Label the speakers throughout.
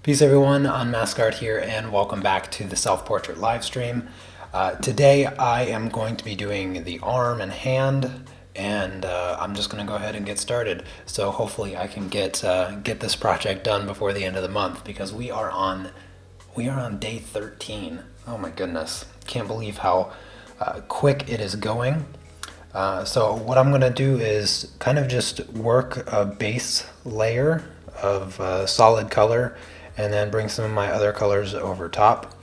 Speaker 1: Peace everyone, Unmask here and welcome back to the self-portrait live stream. Today I am going to be doing the arm and hand, and I'm just going to go ahead and get started. So hopefully I can get this project done before the end of the month, because we are on day 13. Oh my goodness, can't believe how quick it is going. So what I'm going to do is kind of just work a base layer of solid color and then bring some of my other colors over top.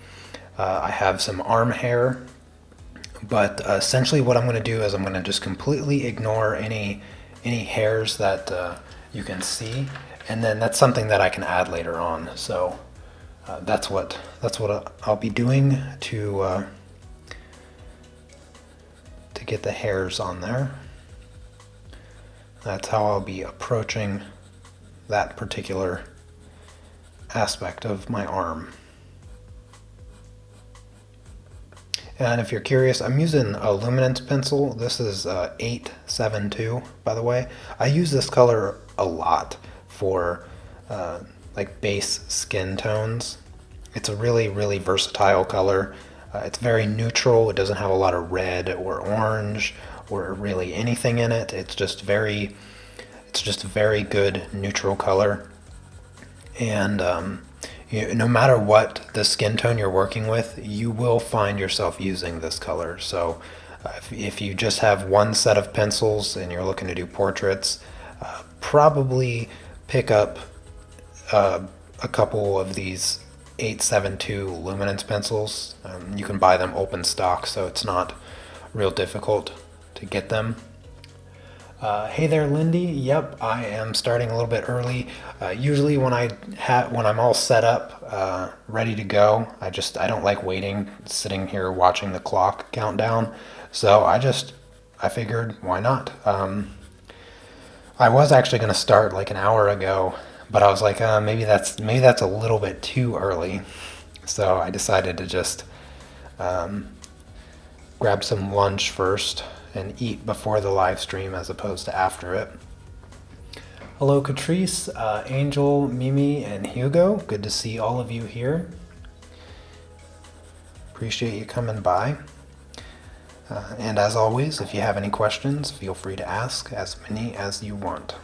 Speaker 1: I have some arm hair, but essentially what I'm going to do is I'm going to just completely ignore any hairs that you can see, and then that's something that I can add later on. So that's what I'll be doing to get the hairs on there. That's how I'll be approaching that particular aspect of my arm. And if you're curious, I'm using a luminance pencil. This is 872, by the way. I use this color a lot for like base skin tones. It's a really versatile color. It's very neutral. It doesn't have a lot of red or orange or really anything in it. It's just a very good neutral color. And no matter what the skin tone you're working with, you will find yourself using this color. So if you just have one set of pencils and you're looking to do portraits, probably pick up a couple of these 872 luminance pencils. You can buy them open stock, so it's not real difficult to get them. Hey there, Lindy. Yep, I am starting a little bit early. Usually when I'm all set up, ready to go, I don't like waiting, sitting here watching the clock count down. So I figured, why not? I was actually going to start like an hour ago, but I was like, maybe that's a little bit too early. So I decided to just grab some lunch first and eat before the live stream as opposed to after it. Hello, Catrice, Angel, Mimi, and Hugo. Good to see all of you here. Appreciate you coming by. And as always, if you have any questions, feel free to ask as many as you want.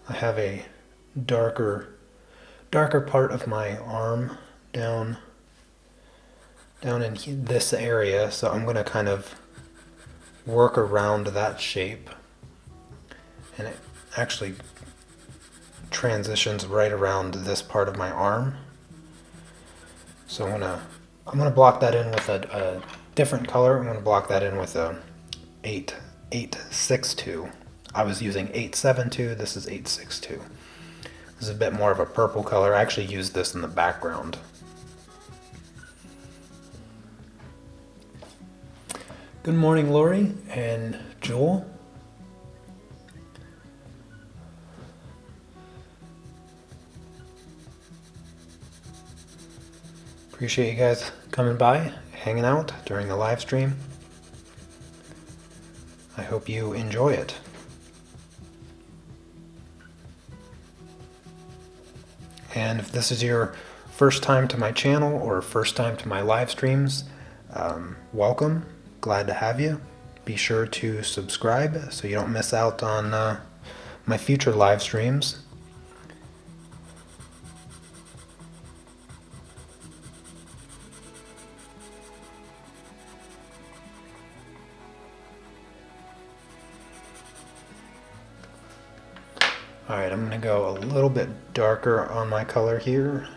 Speaker 1: I have a darker part of my arm down in this area, so I'm going to kind of work around that shape, and it actually transitions right around this part of my arm. So I'm gonna block that in with a different color. I'm going to block that in with a 862. I was using 872, this is 862. This is a bit more of a purple color. I actually used this in the background. Good morning, Lori and Joel. Appreciate you guys coming by, hanging out during the live stream. I hope you enjoy it. And if this is your first time to my channel or first time to my live streams, welcome. Glad to have you. Be sure to subscribe so you don't miss out on my future live streams. Alright, I'm going to go a little bit darker on my color here.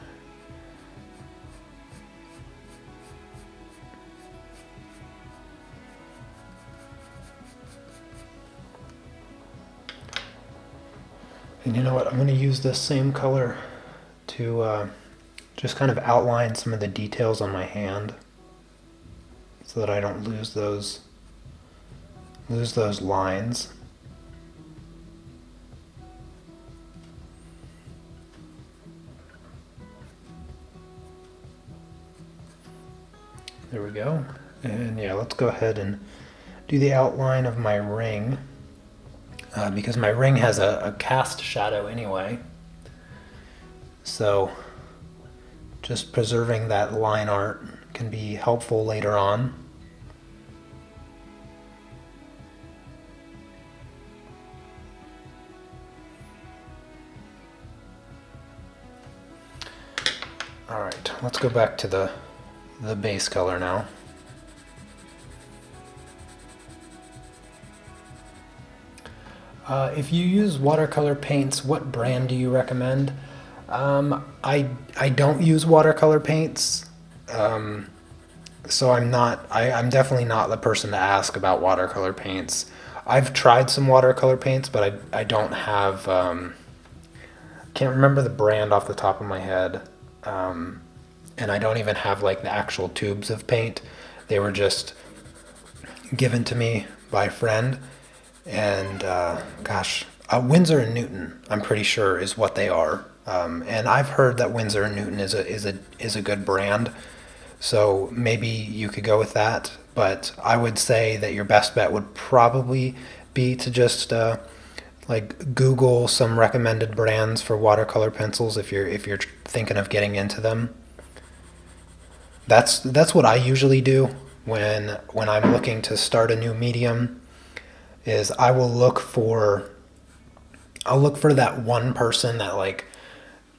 Speaker 1: And you know what, I'm going to use this same color to just kind of outline some of the details on my hand so that I don't lose those lines. There we go. And yeah, let's go ahead and do the outline of my ring, because my ring has a cast shadow anyway. So just preserving that line art can be helpful later on. All right, let's go back to the base color now. If you use watercolor paints, what brand do you recommend? I don't use watercolor paints, so I'm definitely not the person to ask about watercolor paints. I've tried some watercolor paints, but I don't have, can't remember the brand off the top of my head. And I don't even have like the actual tubes of paint. They were just given to me by a friend. And gosh, Winsor and Newton, I'm pretty sure, is what they are. And I've heard that Winsor and Newton is a good brand, so maybe you could go with that. But I would say that your best bet would probably be to just like Google some recommended brands for watercolor pencils if you're thinking of getting into them. That's what I usually do when I'm looking to start a new medium. Is I'll look for that one person that like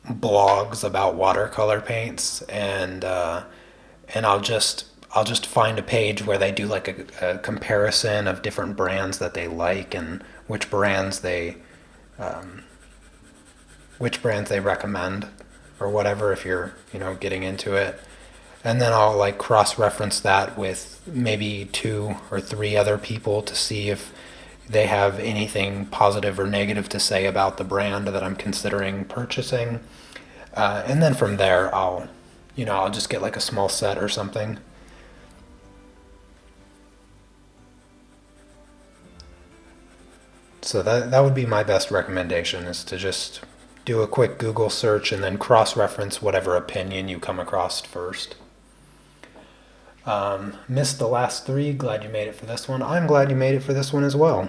Speaker 1: blogs about watercolor paints, and I'll just find a page where they do like a comparison of different brands that they like and which brands they recommend or whatever if you're getting into it. And then I'll like cross-reference that with maybe 2 or 3 other people to see if they have anything positive or negative to say about the brand that I'm considering purchasing. And then from there, I'll just get like a small set or something. So that would be my best recommendation, is to just do a quick Google search and then cross-reference whatever opinion you come across first. Missed the last 3. Glad you made it for this one. I'm glad you made it for this one as well.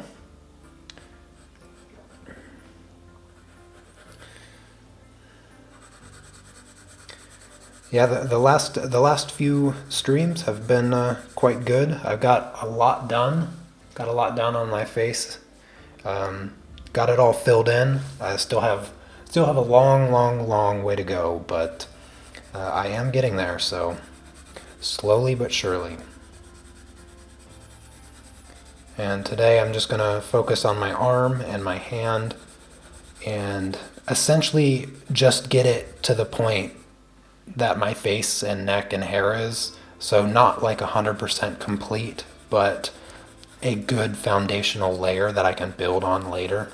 Speaker 1: Yeah, the last few streams have been quite good. I've got a lot done. Got a lot done on my face. Got it all filled in. I still have a long way to go, but I am getting there. So slowly but surely. And today I'm just going to focus on my arm and my hand and essentially just get it to the point that my face and neck and hair is. So not like 100% complete, but a good foundational layer that I can build on later.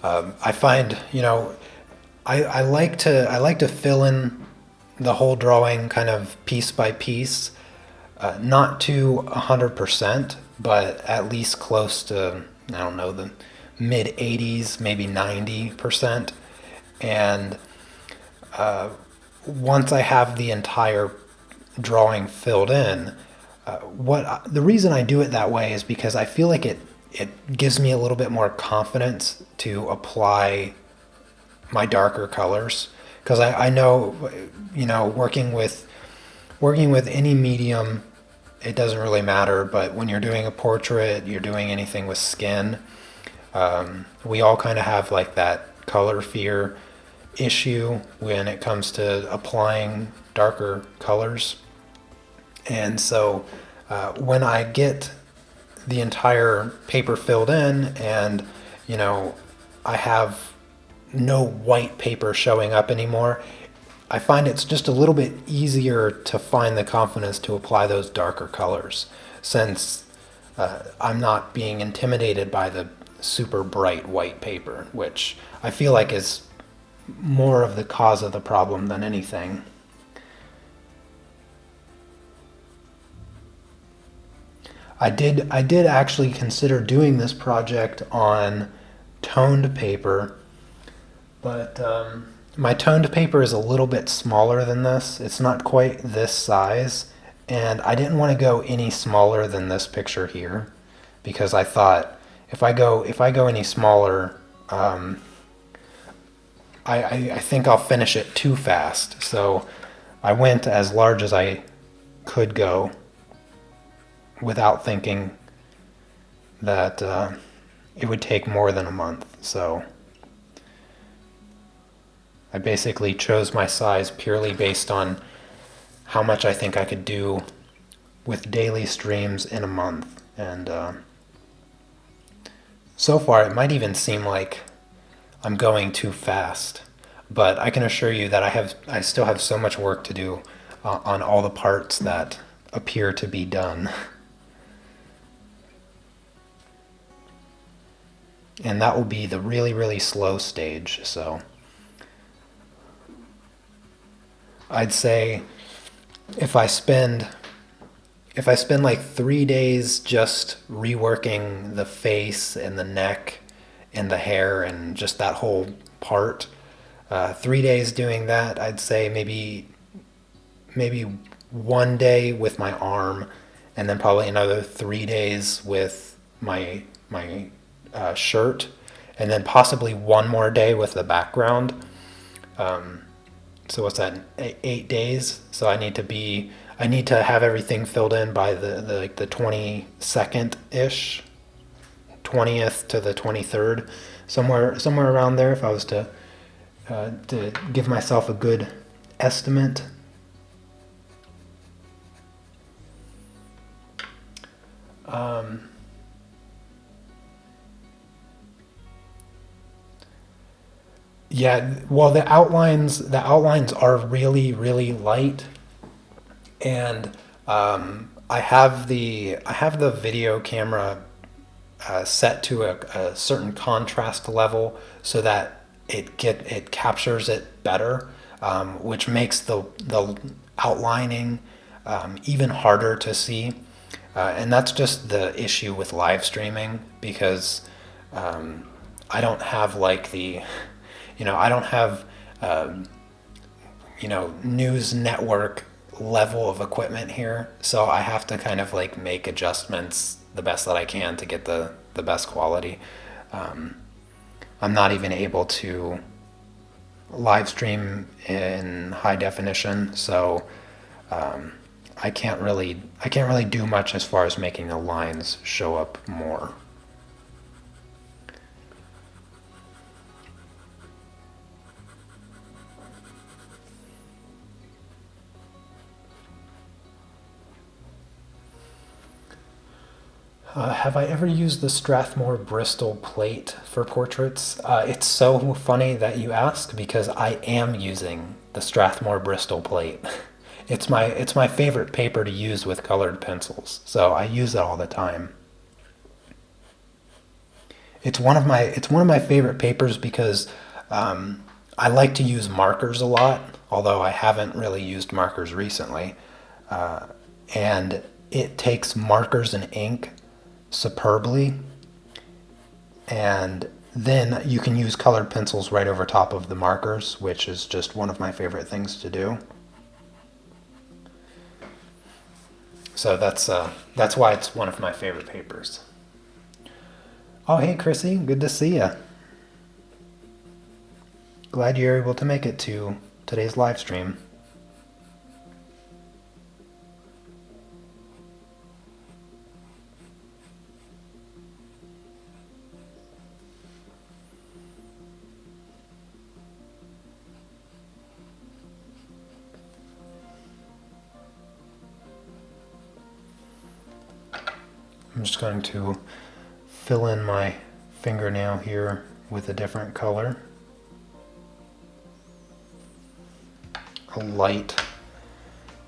Speaker 1: I find, I like to fill in the whole drawing kind of piece by piece, not to 100%, but at least close to, I don't know, the mid 80s, maybe 90%. And once I have the entire drawing filled in, the reason I do it that way is because I feel like it gives me a little bit more confidence to apply my darker colors, because I know, working with any medium, it doesn't really matter. But when you're doing a portrait, you're doing anything with skin, we all kind of have like that color fear issue when it comes to applying darker colors. And so when I get the entire paper filled in and I have no white paper showing up anymore, I find it's just a little bit easier to find the confidence to apply those darker colors, since I'm not being intimidated by the super bright white paper, which I feel like is more of the cause of the problem than anything. I did actually consider doing this project on toned paper, but my toned paper is a little bit smaller than this. It's not quite this size, and I didn't want to go any smaller than this picture here, because I thought if I go any smaller, I think I'll finish it too fast. So I went as large as I could go without thinking that it would take more than a month. So I basically chose my size purely based on how much I think I could do with daily streams in a month. And so far it might even seem like I'm going too fast, but I can assure you that I still have so much work to do on all the parts that appear to be done. And that will be the really, really slow stage. So I'd say if I spend like 3 days just reworking the face and the neck and the hair and just that whole part, 3 days doing that, I'd say maybe 1 day with my arm, and then probably another 3 days with my shirt, and then possibly one more day with the background. So what's that? 8 days. So I need to have everything filled in by the 22nd ish, 20th to the 23rd, somewhere around there. If I was to give myself a good estimate. Yeah, well, the outlines are really, really light, and I have the video camera set to a certain contrast level so that it captures it better, which makes the outlining even harder to see, and that's just the issue with live streaming, because I don't have like I don't have, news network level of equipment here. So I have to kind of like make adjustments the best that I can to get the best quality. I'm not even able to live stream in high definition. So I can't really do much as far as making the lines show up more. Have I ever used the Strathmore Bristol plate for portraits? It's so funny that you ask, because I am using the Strathmore Bristol plate. It's my favorite paper to use with colored pencils, so I use it all the time. It's one of my favorite papers because I like to use markers a lot, although I haven't really used markers recently. And it takes markers and ink superbly, and then you can use colored pencils right over top of the markers, which is just one of my favorite things to do. So that's why it's one of my favorite papers. Oh, hey Chrissy, good to see you. Glad you're able to make it to today's live stream. I'm just going to fill in my fingernail here with a different color. A light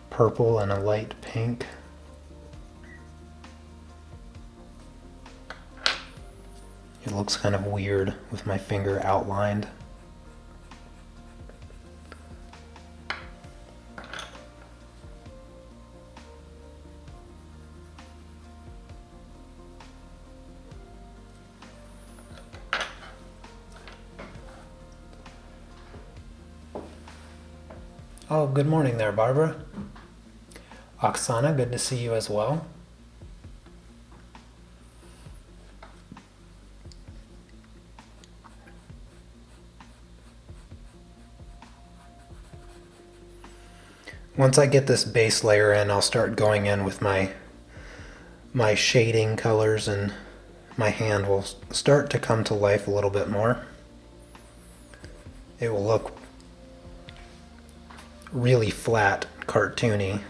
Speaker 1: purple and a light pink. It looks kind of weird with my finger outlined. Oh, good morning there, Barbara. Oksana, good to see you as well. Once I get this base layer in, I'll start going in with my shading colors, and my hand will start to come to life a little bit more. It will look really flat, cartoony,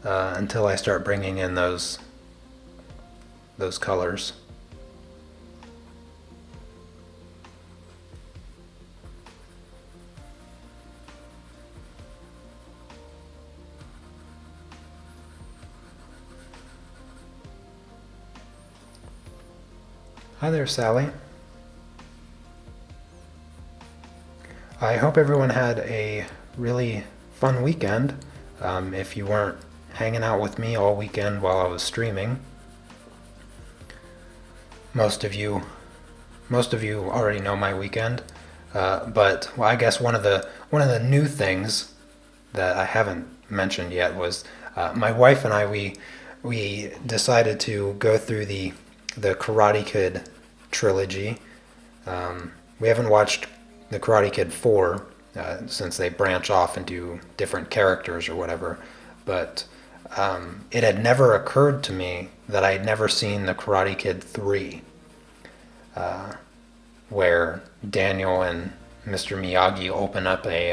Speaker 1: until I start bringing in those colors. Hi there, Sally. I hope everyone had a really fun weekend. If you weren't hanging out with me all weekend while I was streaming, most of you already know my weekend. But well, I guess one of the new things that I haven't mentioned yet was my wife and I we decided to go through the Karate Kid trilogy. We haven't watched the Karate Kid 4 since they branch off into different characters or whatever, but it had never occurred to me that I had never seen the Karate Kid 3, where Daniel and Mr. Miyagi open up they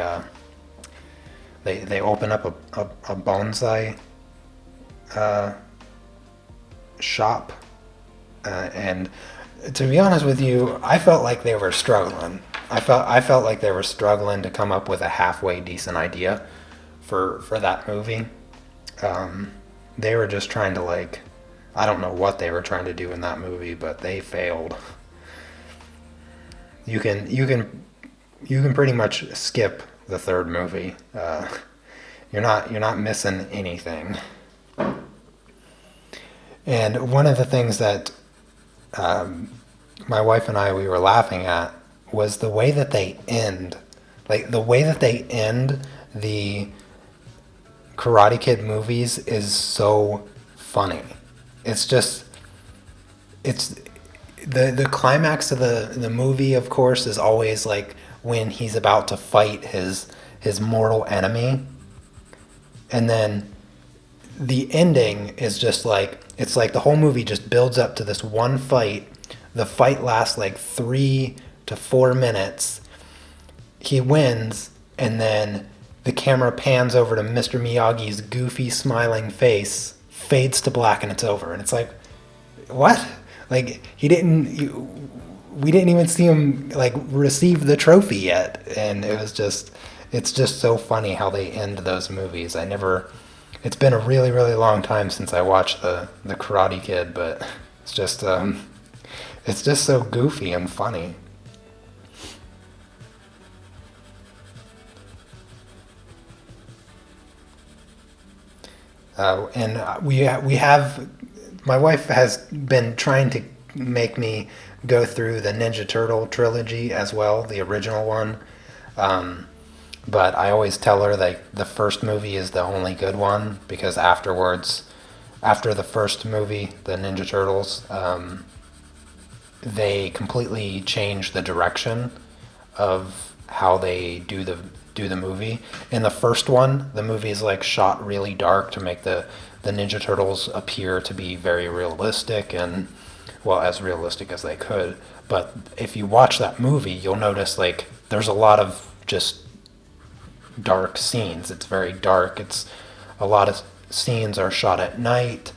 Speaker 1: open up a bonsai shop, and to be honest with you, I felt like they were struggling. I felt like they were struggling to come up with a halfway decent idea for that movie. They were just trying to, like, I don't know what they were trying to do in that movie, but they failed. You can pretty much skip the third movie. You're not missing anything. And one of the things that my wife and we were laughing at was the way that they end. Like, the way that they end the Karate Kid movies is so funny. It's just, it's the climax of the movie, of course, is always like when he's about to fight his mortal enemy, and then the ending is just like, it's like the whole movie just builds up to this one fight. The fight lasts like 3 to 4 minutes. He wins, and then the camera pans over to Mr. Miyagi's goofy smiling face, fades to black, and it's over. And it's like, what? Like, we didn't even see him like receive the trophy yet. And it's just so funny how they end those movies. It's been a really, really long time since I watched the Karate Kid, but it's just so goofy and funny. And we have, my wife has been trying to make me go through the Ninja Turtle trilogy as well, the original one. But I always tell her that the first movie is the only good one, because afterwards, after the first movie, the Ninja Turtles, they completely change the direction of how they do the movie. In the first one, the movie is like shot really dark to make the Ninja Turtles appear to be very realistic, and well, as realistic as they could. But if you watch that movie, you'll notice like there's a lot of just dark scenes. It's very dark. It's a lot of scenes are shot at night,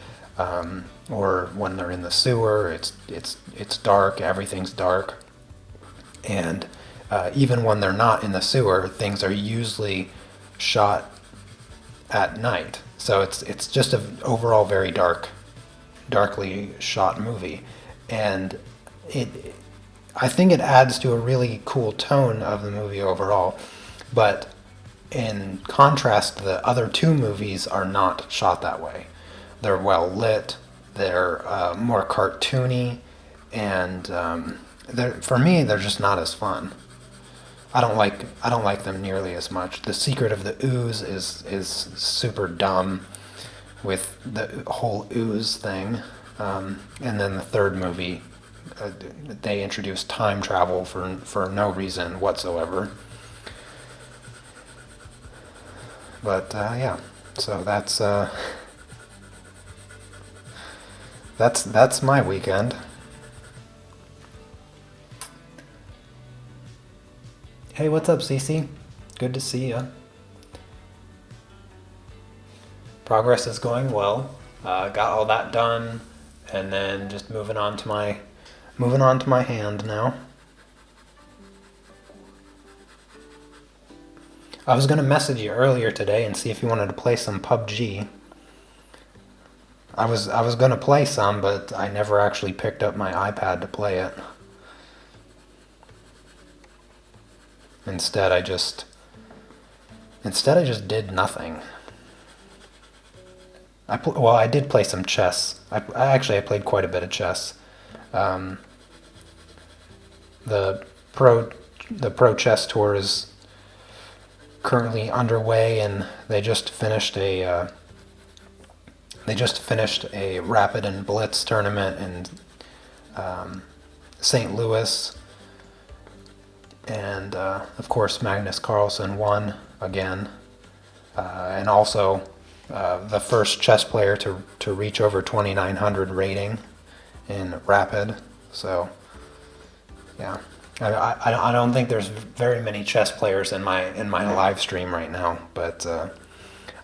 Speaker 1: or when they're in the sewer. It's dark. Everything's dark, and even when they're not in the sewer, things are usually shot at night. So it's just an overall very darkly shot movie, and I think it adds to a really cool tone of the movie overall. But in contrast, the other two movies are not shot that way. They're well lit. They're more cartoony, and for me, they're just not as fun. I don't like them nearly as much. The Secret of the Ooze is super dumb with the whole ooze thing. And then the third movie, they introduced time travel for no reason whatsoever. But yeah, so that's my weekend. Hey, what's up, Cece? Good to see you. Progress is going well. Got all that done, and then just moving on to my hand now. I was gonna message you earlier today and see if you wanted to play some PUBG. I was gonna play some, but I never actually picked up my iPad to play it. Instead, I just did nothing. Well, I did play some chess. I played quite a bit of chess. Um, the pro the pro chess tour is currently underway, and they just finished a rapid and blitz tournament in St. Louis, and of course Magnus Carlsen won again, and also the first chess player to reach over 2,900 rating in rapid. So yeah, I don't think there's very many chess players in my live stream right now, but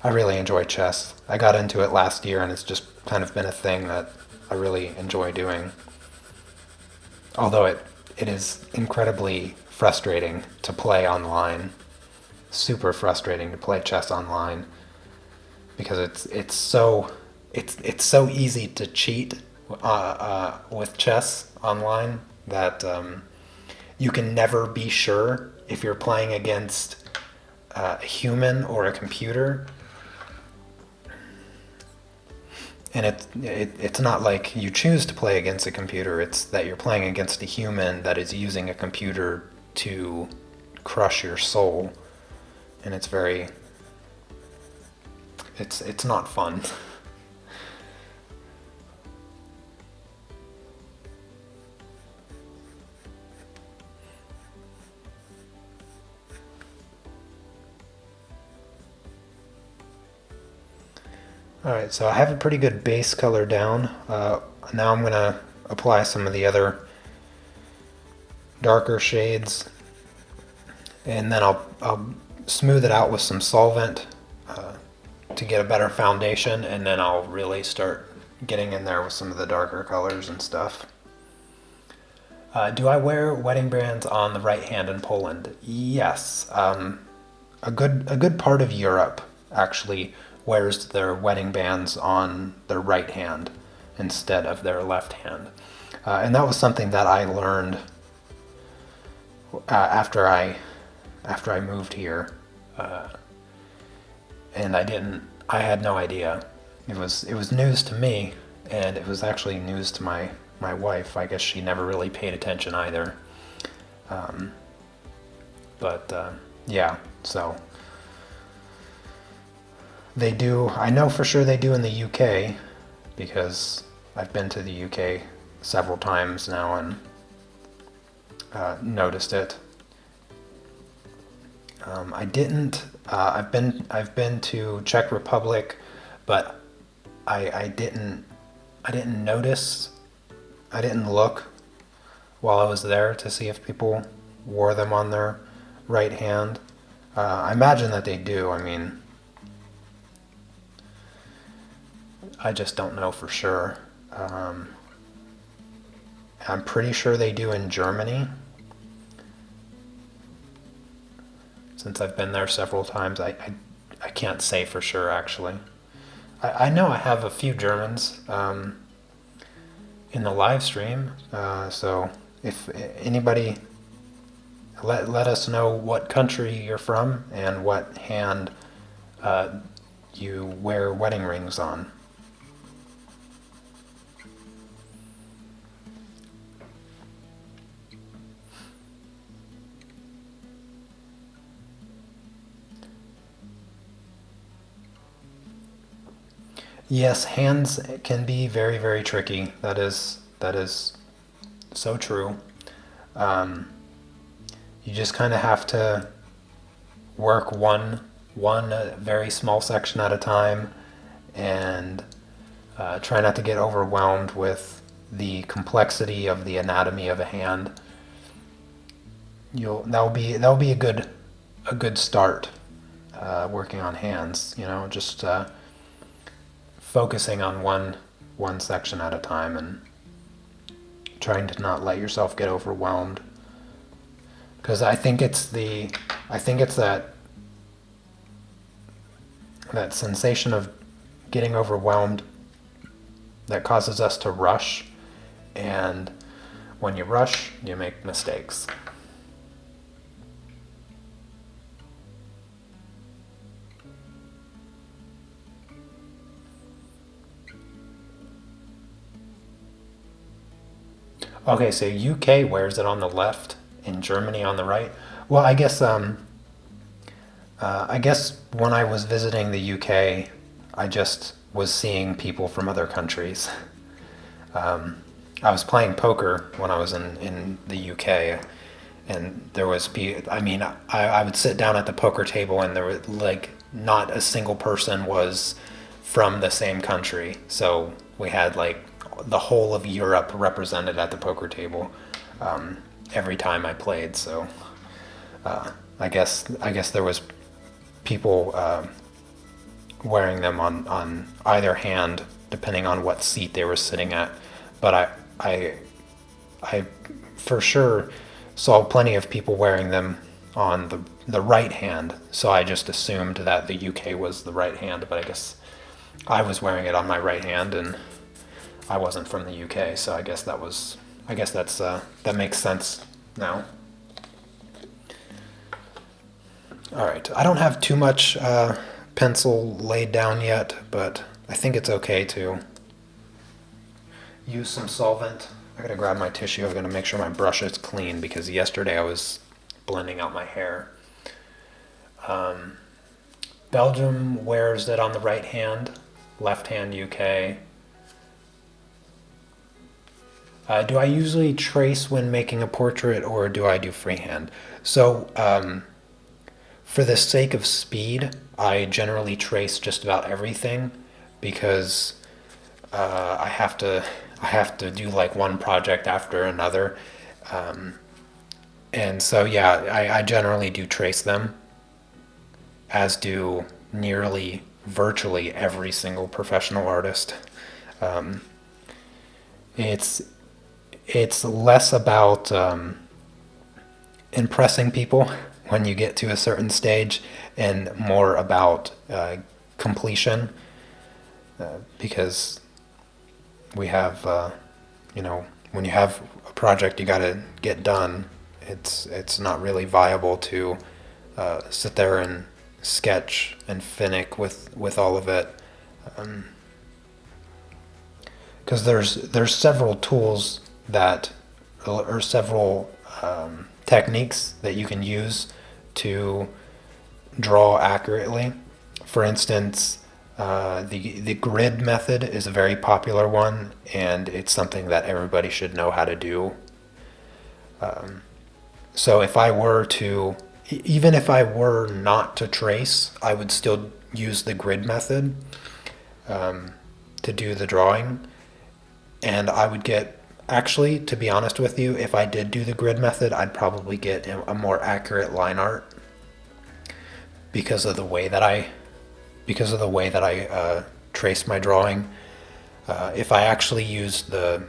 Speaker 1: I really enjoy chess. I got into it last year, and it's just kind of been a thing that I really enjoy doing. Although it is incredibly frustrating to play online. Super frustrating to play chess online because it's so easy to cheat with chess online that you can never be sure if you're playing against a human or a computer. And it's not like you choose to play against a computer, it's that you're playing against a human that is using a computer to crush your soul. And it's not fun. Alright, so I have a pretty good base color down. Now I'm going to apply some of the other darker shades, and then I'll smooth it out with some solvent to get a better foundation, and then I'll really start getting in there with some of the darker colors and stuff. Do I wear wedding bands on the right hand in Poland? Yes. A good part of Europe actually wears their wedding bands on their right hand instead of their left hand. And that was something that I learned after I moved here. And I had no idea. It was news to me, and it was actually news to my wife. I guess she never really paid attention either. Yeah, so they do. I know for sure they do in the UK because I've been to the UK several times now and noticed it. I didn't. I've been to Czech Republic, but I didn't notice. I didn't look while I was there to see if people wore them on their right hand. I imagine that they do. I mean, I just don't know for sure. I'm pretty sure they do in Germany. Since I've been there several times, I can't say for sure, actually. I know I have a few Germans in the live stream, so if anybody, let us know what country you're from and what hand you wear wedding rings on. Yes, hands can be very, very tricky. That is so true. Um, you just kind of have to work one very small section at a time, and try not to get overwhelmed with the complexity of the anatomy of a hand. That'll be a good start, working on hands. Just focusing on one section at a time and trying to not let yourself get overwhelmed. Because I think it's that sensation of getting overwhelmed that causes us to rush, and when you rush, you make mistakes. Okay, so UK wears it on the left and Germany on the right. Well, I guess when I was visiting the UK, I just was seeing people from other countries. Um, I was playing poker when I was in the UK, and I mean, I would sit down at the poker table, and there was like not a single person was from the same country. So we had like the whole of Europe represented at the poker table, um, every time I played. So I guess there was people wearing them on either hand, depending on what seat they were sitting at. But I I for sure saw plenty of people wearing them on the right hand, so I just assumed that the UK was the right hand, but I guess I was wearing it on my right hand, and I wasn't from the UK, so that makes sense now. All right, I don't have too much pencil laid down yet, but I think it's okay to use some solvent. I gotta grab my tissue. I gotta make sure my brush is clean because yesterday I was blending out my hair. Um, Belgium wears it on the right hand, left hand UK. Do I usually trace when making a portrait, or do I do freehand? So, for the sake of speed, I generally trace just about everything because I have to do like one project after another, um, and so yeah, I generally do trace them, as do nearly virtually every single professional artist. Um, it's it's less about impressing people when you get to a certain stage, and more about completion, because we have, when you have a project you got to get done, it's not really viable to sit there and sketch and finick with all of it, because there's several tools that or several techniques that you can use to draw accurately. For instance, the grid method is a very popular one, and it's something that everybody should know how to do. So if I were to, even if I were not to trace, I would still use the grid method to do the drawing, and I would get, actually, to be honest with you, if I did do the grid method, I'd probably get a more accurate line art because of the way that I trace my drawing. If I actually used the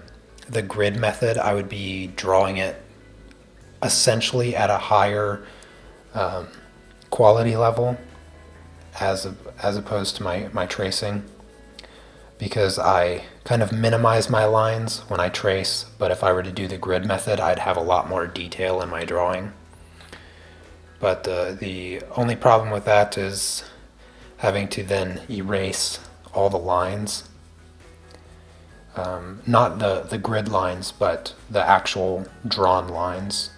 Speaker 1: grid method, I would be drawing it essentially at a higher quality level as opposed to my tracing, because I kind of minimize my lines when I trace, but if I were to do the grid method, I'd have a lot more detail in my drawing. But the only problem with that is having to then erase all the lines. Not the grid lines, but the actual drawn lines.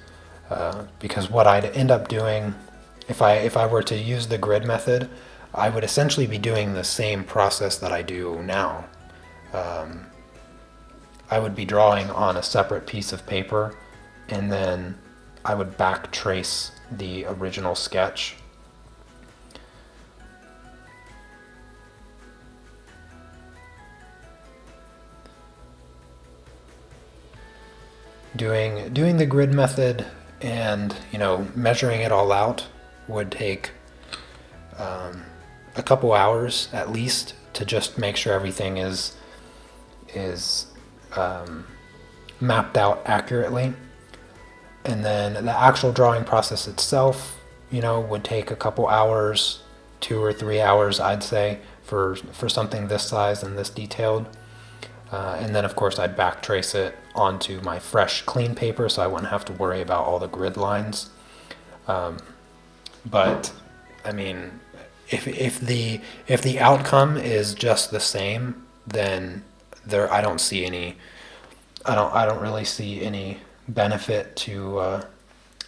Speaker 1: Because what I'd end up doing, if I were to use the grid method, I would essentially be doing the same process that I do now. I would be drawing on a separate piece of paper, and then I would back trace the original sketch. Doing the grid method and, you know, measuring it all out would take a couple hours at least to just make sure everything is mapped out accurately. And then the actual drawing process itself, you know, would take a couple hours, 2 or 3 hours, I'd say, for something this size and this detailed. And then, of course, I'd back trace it onto my fresh, clean paper, so I wouldn't have to worry about all the grid lines. But I mean, if the outcome is just the same, then I don't see any. I don't really see any benefit to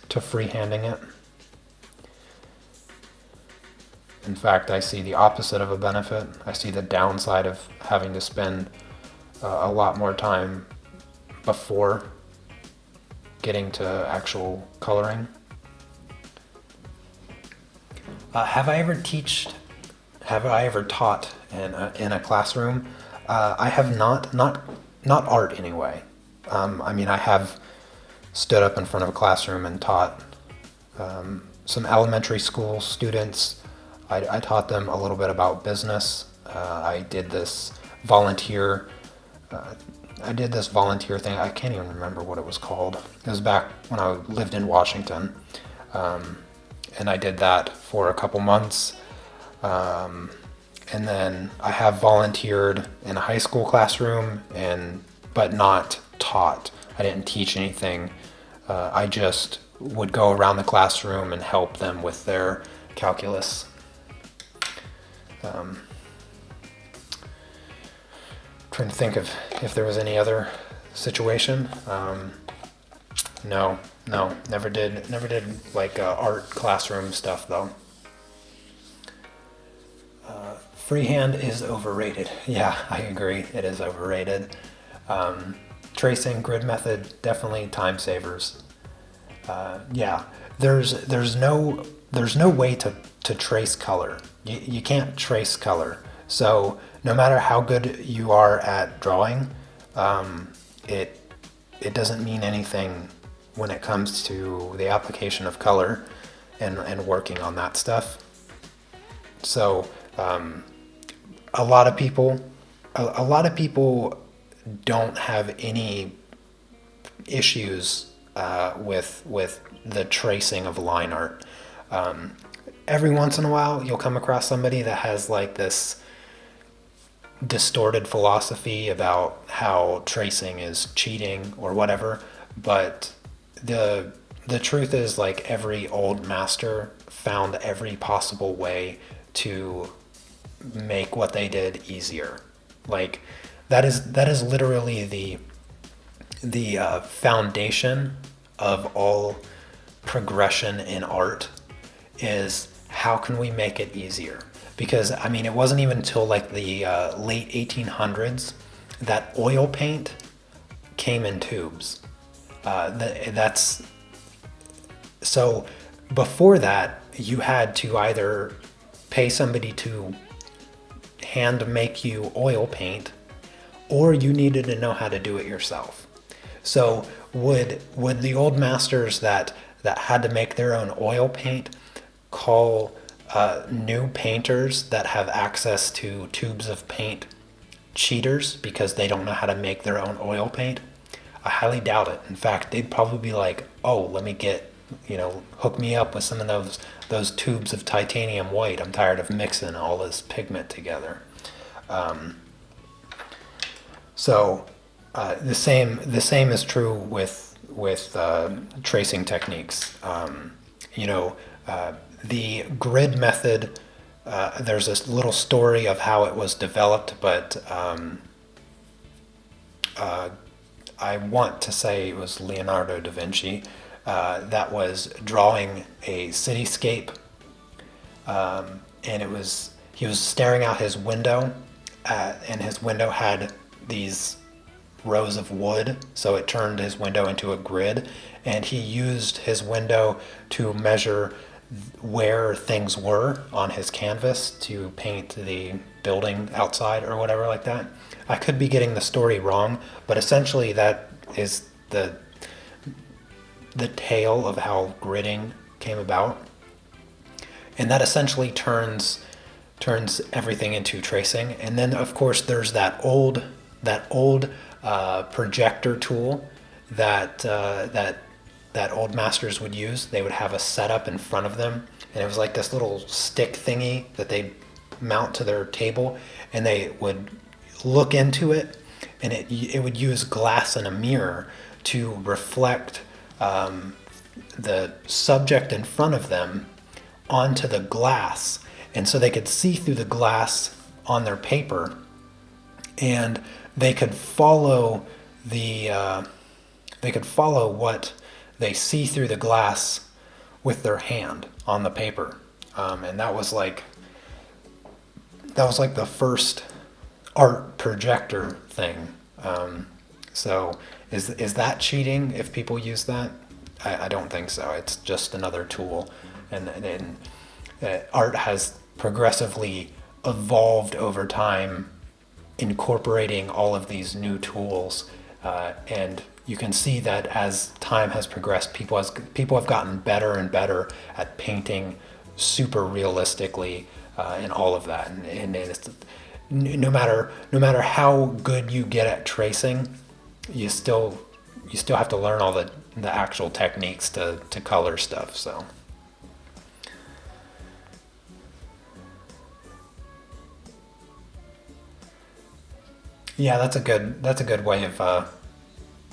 Speaker 1: freehanding it. In fact, I see the opposite of a benefit. I see the downside of having to spend a lot more time before getting to actual coloring. Have I ever taught in a classroom? I have not art anyway. I mean, I have stood up in front of a classroom and taught some elementary school students. I taught them a little bit about business. I did this volunteer thing. I can't even remember what it was called. It was back when I lived in Washington. And I did that for a couple months. And then I have volunteered in a high school classroom, but not taught. I didn't teach anything. I just would go around the classroom and help them with their calculus. Trying to think of if there was any other situation. No, never did like art classroom stuff though. Freehand is overrated. Yeah, I agree. It is overrated. Tracing, grid method, definitely time savers. Yeah, there's no way to trace color. You can't trace color. So no matter how good you are at drawing, it doesn't mean anything when it comes to the application of color and working on that stuff. So a lot of people don't have any issues with the tracing of line art. Every once in a while, you'll come across somebody that has like this distorted philosophy about how tracing is cheating or whatever, but the truth is, like, every old master found every possible way to make what they did easier. Like, that is literally the foundation of all progression in art, is how can we make it easier? Because, I mean, it wasn't even until like the late 1800s that oil paint came in tubes. So before that, you had to either pay somebody to hand make you oil paint, or you needed to know how to do it yourself. So would the old masters that had to make their own oil paint call new painters that have access to tubes of paint cheaters because they don't know how to make their own oil paint? I highly doubt it. In fact, they'd probably be like, oh, let me hook me up with some of those tubes of titanium white. I'm tired of mixing all this pigment together. So the same is true with tracing techniques. The grid method, there's this little story of how it was developed, but I want to say it was Leonardo da Vinci that was drawing a cityscape, and he was staring out his window, and his window had these rows of wood, so it turned his window into a grid, and he used his window to measure where things were on his canvas to paint the building outside or whatever like that. I could be getting the story wrong, but essentially that is the tale of how gridding came about. And that essentially turns everything into tracing. And then of course there's that old projector tool that old masters would use. They would have a setup in front of them, and it was like this little stick thingy that they'd mount to their table, and they would look into it, and it would use glass and a mirror to reflect the subject in front of them onto the glass, and so they could see through the glass on their paper, and they could follow what they see through the glass with their hand on the paper, and that was like the first art projector thing. So is that cheating if people use that? I don't think so. It's just another tool, and art has progressively evolved over time, incorporating all of these new tools, and you can see that as time has progressed, people have gotten better and better at painting super realistically, and all of that. And it's, no matter how good you get at tracing, you still have to learn all the actual techniques to color stuff. So. Yeah, that's a good way of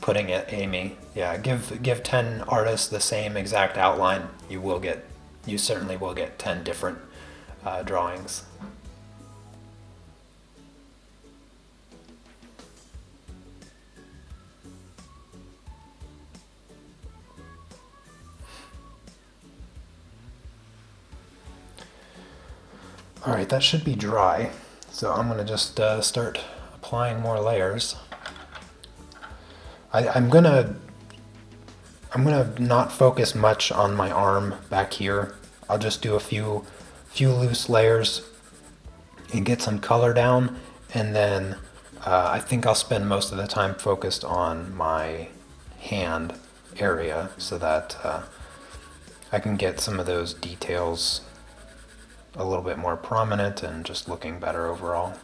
Speaker 1: putting it, Amy. Yeah, give 10 artists the same exact outline, you certainly will get 10 different drawings. All right, that should be dry. So I'm gonna just start applying more layers. I'm gonna not focus much on my arm back here. I'll just do a few loose layers and get some color down, and then I think I'll spend most of the time focused on my hand area so that I can get some of those details a little bit more prominent and just looking better overall.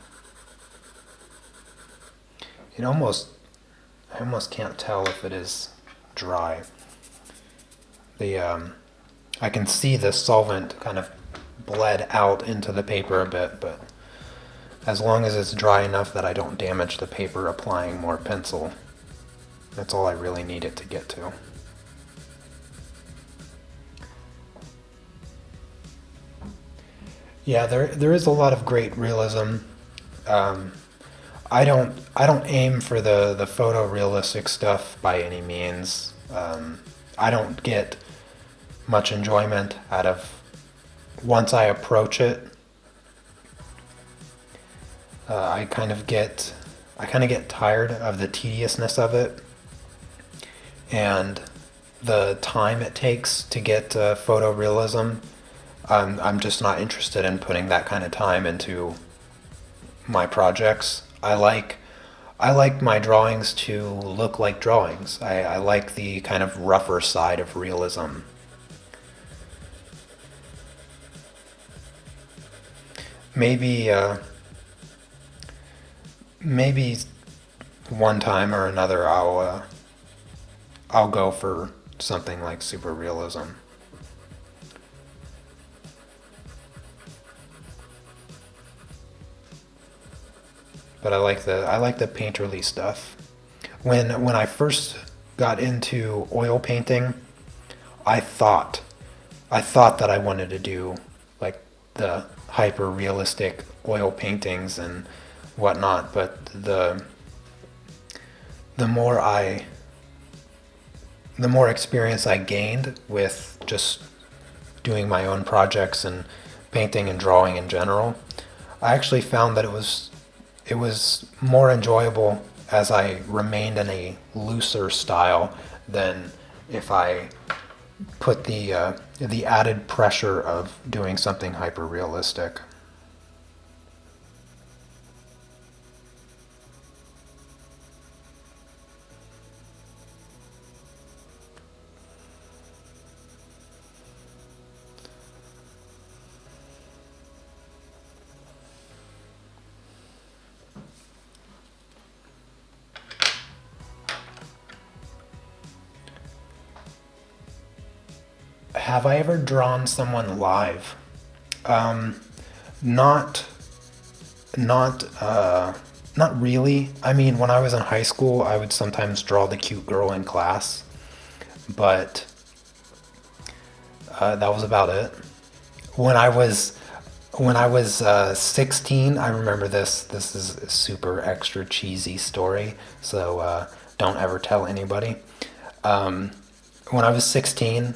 Speaker 1: I almost can't tell if it is dry. I can see the solvent kind of bled out into the paper a bit, but as long as it's dry enough that I don't damage the paper applying more pencil, that's all I really need it to get to. Yeah, there is a lot of great realism. I don't aim for the photorealistic stuff by any means. I don't get much enjoyment out of, once I approach it, I kind of get tired of the tediousness of it and the time it takes to get photorealism. I'm just not interested in putting that kind of time into my projects. I like my drawings to look like drawings. I like the kind of rougher side of realism. Maybe maybe one time or another I'll go for something like super realism. But I like the painterly stuff. When I first got into oil painting, I thought that I wanted to do like the hyper realistic oil paintings and whatnot, but the more experience I gained with just doing my own projects and painting and drawing in general, I actually found that it was more enjoyable as I remained in a looser style than if I put the added pressure of doing something hyper realistic. Have I ever drawn someone live? Not, not, not really. I mean, when I was in high school, I would sometimes draw the cute girl in class, but that was about it. When I was when I was 16, I remember this. This is a super extra cheesy story, so don't ever tell anybody. Um, when I was 16,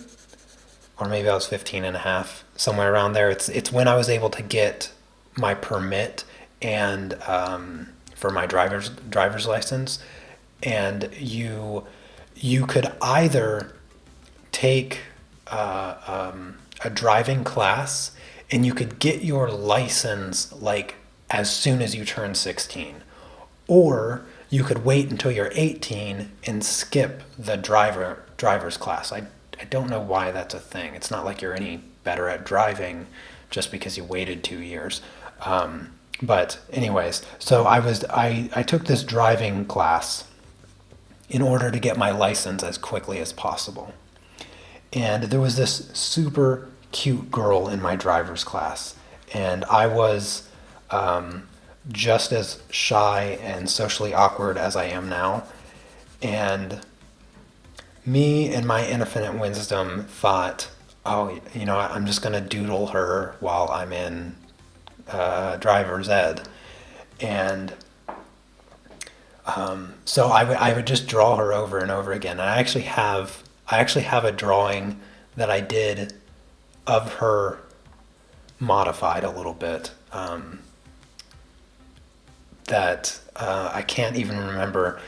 Speaker 1: or maybe I was 15 and a half, somewhere around there. It's when I was able to get my permit and for my driver's license, and you could either take a driving class, and you could get your license like as soon as you turn 16, or you could wait until you're 18 and skip the driver's class. I don't know why that's a thing. It's not like you're any better at driving just because you waited 2 years. But anyways, so I took this driving class in order to get my license as quickly as possible. And there was this super cute girl in my driver's class, and I was just as shy and socially awkward as I am now. And me and my infinite wisdom thought, oh, I'm just gonna doodle her while I'm in driver's ed, and so I would just draw her over and over again. And I actually have a drawing that I did of her modified a little bit, that I can't even remember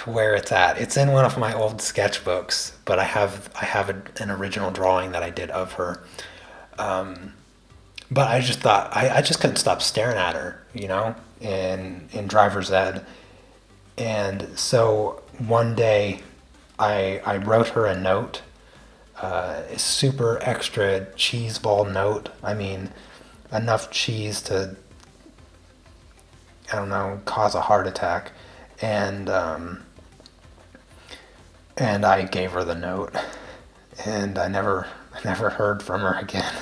Speaker 1: where it's at. It's in one of my old sketchbooks, but I have an original drawing that I did of her. But I just thought I just couldn't stop staring at her, in driver's ed. And so one day I wrote her a note, a super extra cheese ball note. I mean, enough cheese to, I don't know, cause a heart attack. And and I gave her the note, and I never heard from her again.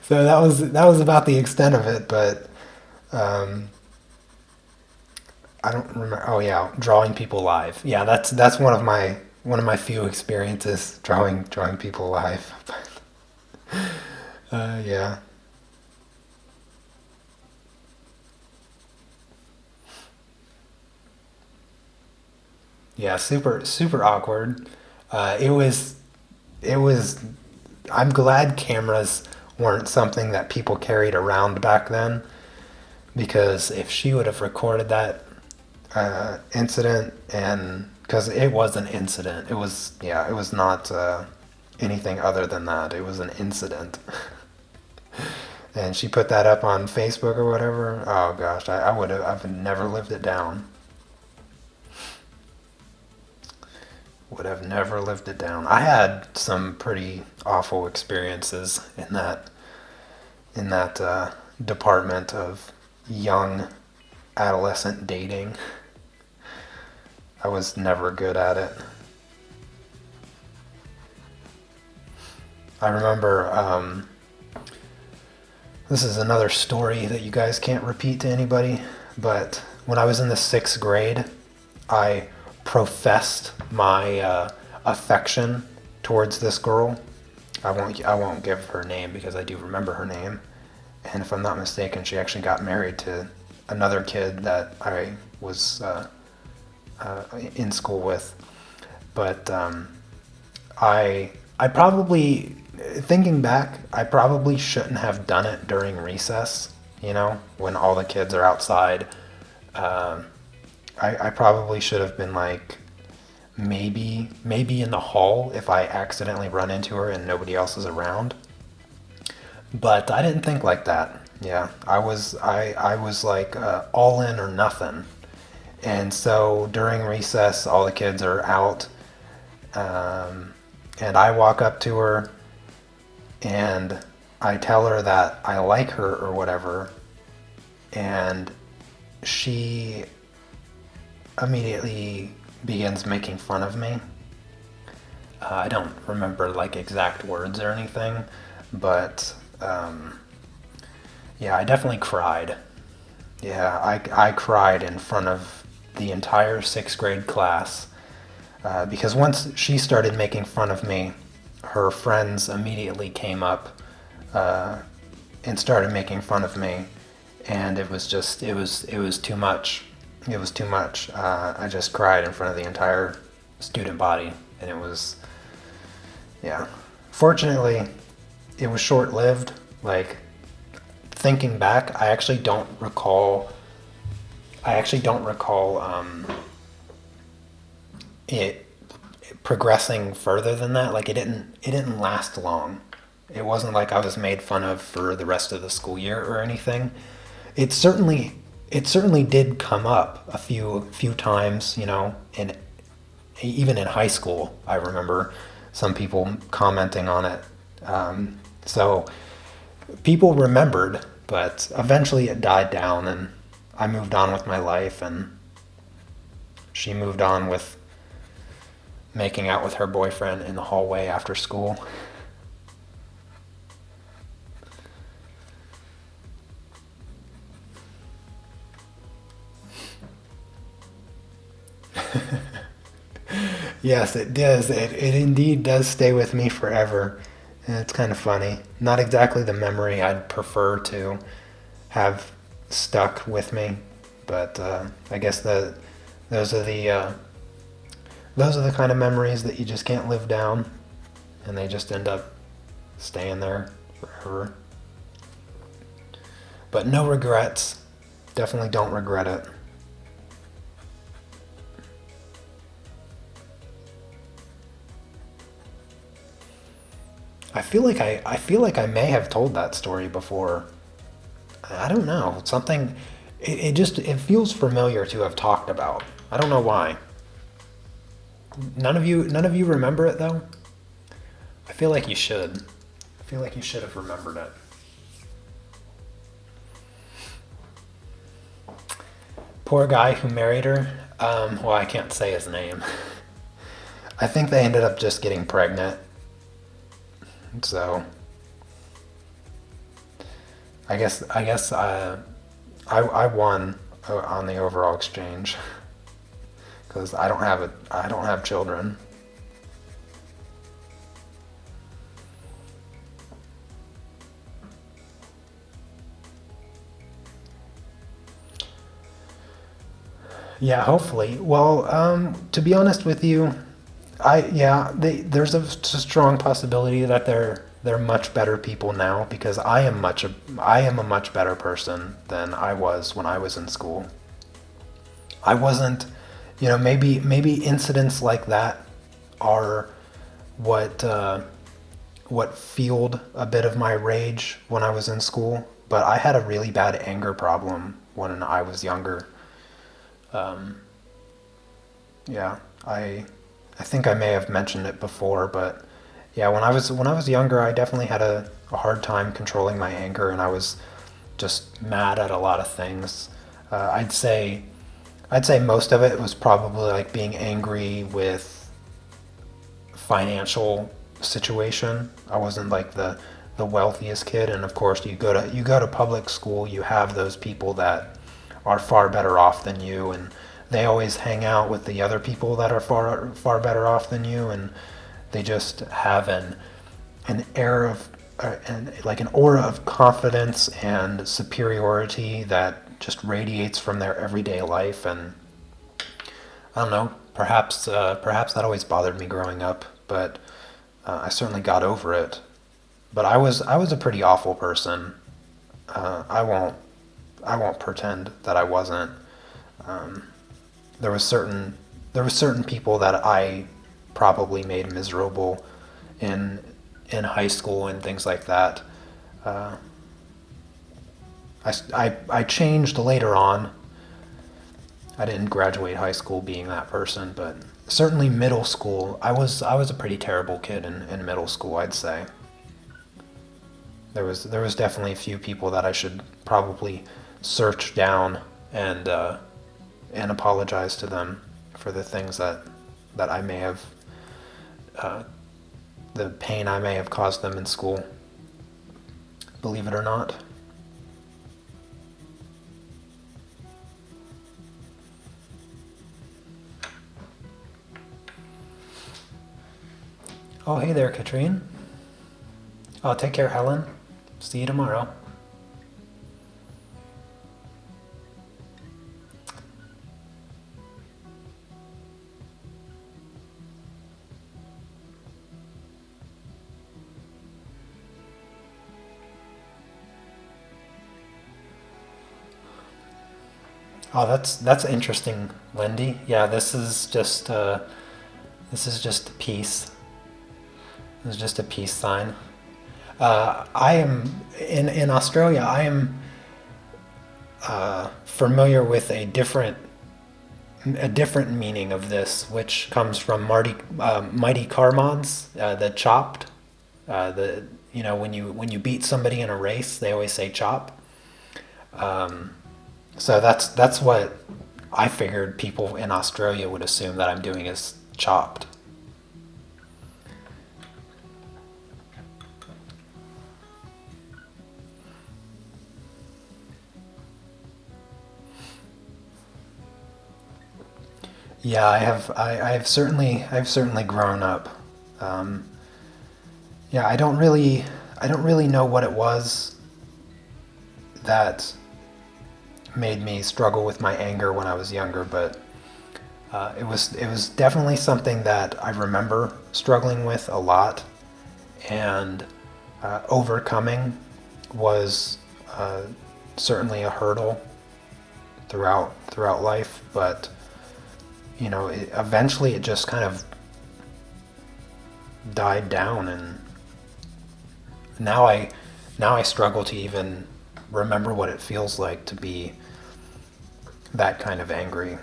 Speaker 1: So that was about the extent of it. But I don't remember. Oh yeah, drawing people live. Yeah, that's one of my few experiences drawing people live. Yeah. Yeah, super super awkward. It was. I'm glad cameras weren't something that people carried around back then, because if she would have recorded that incident, and because it was an incident, it was not anything other than that. It was an incident, and she put that up on Facebook or whatever. Oh gosh, I've never lived it down. Would have never lived it down. I had some pretty awful experiences in that department of young adolescent dating. I was never good at it. I remember, this is another story that you guys can't repeat to anybody, but when I was in the sixth grade, I professed my affection towards this girl. I won't give her name because I do remember her name, and if I'm not mistaken, she actually got married to another kid that I was in school with. But I probably thinking back, I probably shouldn't have done it during recess, when all the kids are outside. Um, I probably should have been like, maybe in the hall if I accidentally run into her and nobody else is around. But I didn't think like that. Yeah, I was like all in or nothing. And so during recess, all the kids are out, um, and I walk up to her and I tell her that I like her or whatever, and she immediately begins making fun of me. I don't remember like exact words or anything, but yeah, I definitely cried. Yeah, I cried in front of the entire sixth grade class because once she started making fun of me, her friends immediately came up uh, and started making fun of me, and it was too much. It was too much. I just cried in front of the entire student body, and it was, yeah. Fortunately, it was short lived. Like, thinking back, I actually don't recall it progressing further than that. Like, it didn't last long. It wasn't like I was made fun of for the rest of the school year or anything. It certainly it certainly did come up a few times, and even in high school, I remember some people commenting on it. So people remembered, but eventually it died down, and I moved on with my life, and she moved on with making out with her boyfriend in the hallway after school. Yes, it does. It indeed does stay with me forever. And it's kind of funny. Not exactly the memory I'd prefer to have stuck with me, but I guess those are the uh, those are the kind of memories that you just can't live down, and they just end up staying there forever. But no regrets. Definitely don't regret it. I feel like I may have told that story before. I don't know. Something it feels familiar to have talked about. I don't know why. None of you remember it though? I feel like you should. I feel like you should have remembered it. Poor guy who married her. Well, I can't say his name. I think they ended up just getting pregnant. So I guess I won on the overall exchange because I don't have children. Yeah, hopefully. Well, to be honest with you, there's a strong possibility that they're much better people now because I am a much better person than I was when I was in school. I wasn't, maybe incidents like that are what what fueled a bit of my rage when I was in school. But I had a really bad anger problem when I was younger. Um, yeah, I think I may have mentioned it before, but yeah, when I was younger, I definitely had a hard time controlling my anger, and I was just mad at a lot of things. I'd say most of it was probably like being angry with financial situation. I wasn't like the wealthiest kid, and of course you go to public school, you have those people that are far better off than you, and they always hang out with the other people that are far better off than you, and they just have an air of and like an aura of confidence and superiority that just radiates from their everyday life. And I don't know, perhaps that always bothered me growing up, but I certainly got over it. But I was a pretty awful person. I won't pretend that I wasn't. Um, there was certain there was certain people that I probably made miserable in high school and things like that. Uh, I changed later on. I didn't graduate high school being that person, but certainly middle school, I was a pretty terrible kid in middle school, I'd say. There was definitely a few people that I should probably search down and apologize to them for the things that I may have uh, the pain I may have caused them in school. Believe it or not. Oh, hey there, Katrine. Oh, take care, Helen. See you tomorrow. Oh, that's interesting, Lindy. Yeah, this is just a peace. This is just a peace sign. I am in Australia. I am familiar with a different meaning of this, which comes from Mighty Car Mods, the chopped. The when you beat somebody in a race, they always say chop. So that's what I figured people in Australia would assume that I'm doing is chopped. Yeah, I've certainly grown up. Um, yeah, I don't really know what it was that made me struggle with my anger when I was younger, but it was definitely something that I remember struggling with a lot, and overcoming was uh, certainly a hurdle throughout life. But eventually it just kind of died down, and now I now I struggle to even remember what it feels like to be that kind of angry.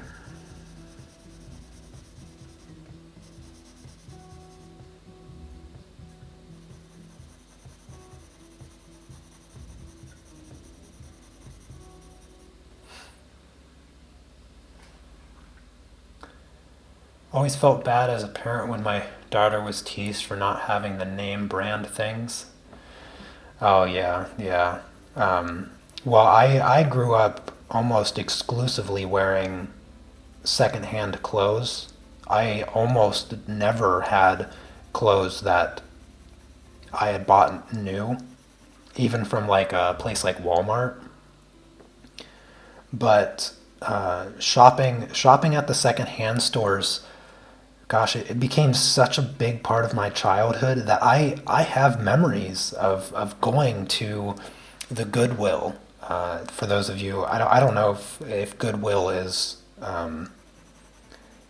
Speaker 1: Always felt bad as a parent when my daughter was teased for not having the name brand things. Oh yeah, yeah. Well, I grew up almost exclusively wearing secondhand clothes. I almost never had clothes that I had bought new, even from like a place like Walmart. But shopping at the secondhand stores, gosh, it became such a big part of my childhood that I have memories of going to the Goodwill. For those of you, I don't know if Goodwill is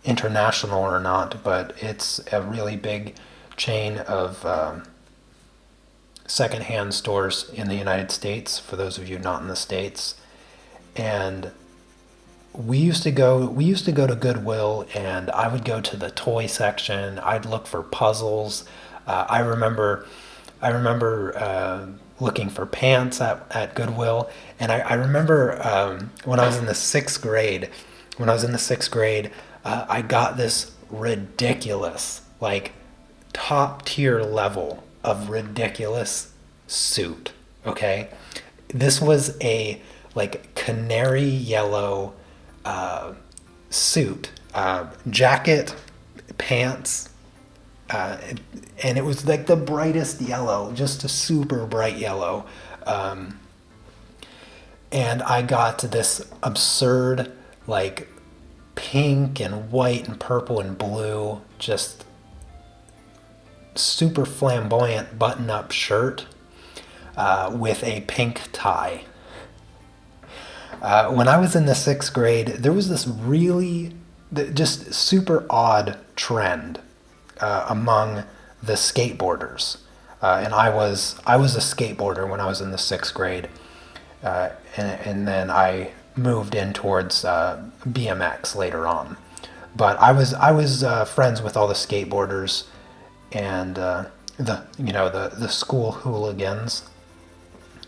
Speaker 1: international or not, but it's a really big chain of secondhand stores in the United States. For those of you not in the States, and we used to go to Goodwill, and I would go to the toy section. I'd look for puzzles. I remember looking for pants at Goodwill, and I remember when I was in the sixth grade. When I was in the sixth grade, I got this ridiculous, like top tier level of ridiculous suit. Okay, this was a like canary yellow suit, jacket, pants, uh, and it was like the brightest yellow, just a super bright yellow. Um, and I got this absurd, like pink and white and purple and blue, just super flamboyant button-up shirt with a pink tie. When I was in the sixth grade, there was this really just super odd trend among the skateboarders, and I was a skateboarder when I was in the sixth grade, and then I moved in towards BMX later on. But I was friends with all the skateboarders and the school hooligans,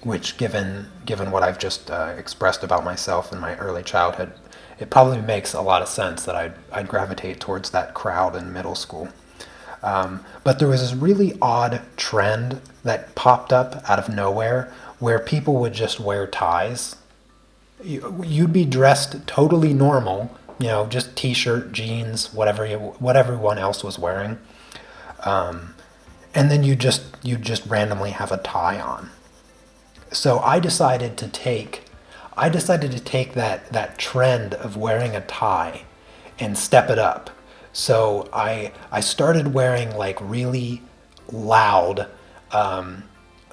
Speaker 1: which given what I've just expressed about myself in my early childhood, it probably makes a lot of sense that I'd gravitate towards that crowd in middle school. But there was this really odd trend that popped up out of nowhere where people would just wear ties. You'd be dressed totally normal, just t-shirt, jeans, what everyone else was wearing, and then you just randomly have a tie on. So I decided to take that trend of wearing a tie and step it up. So I started wearing like really loud,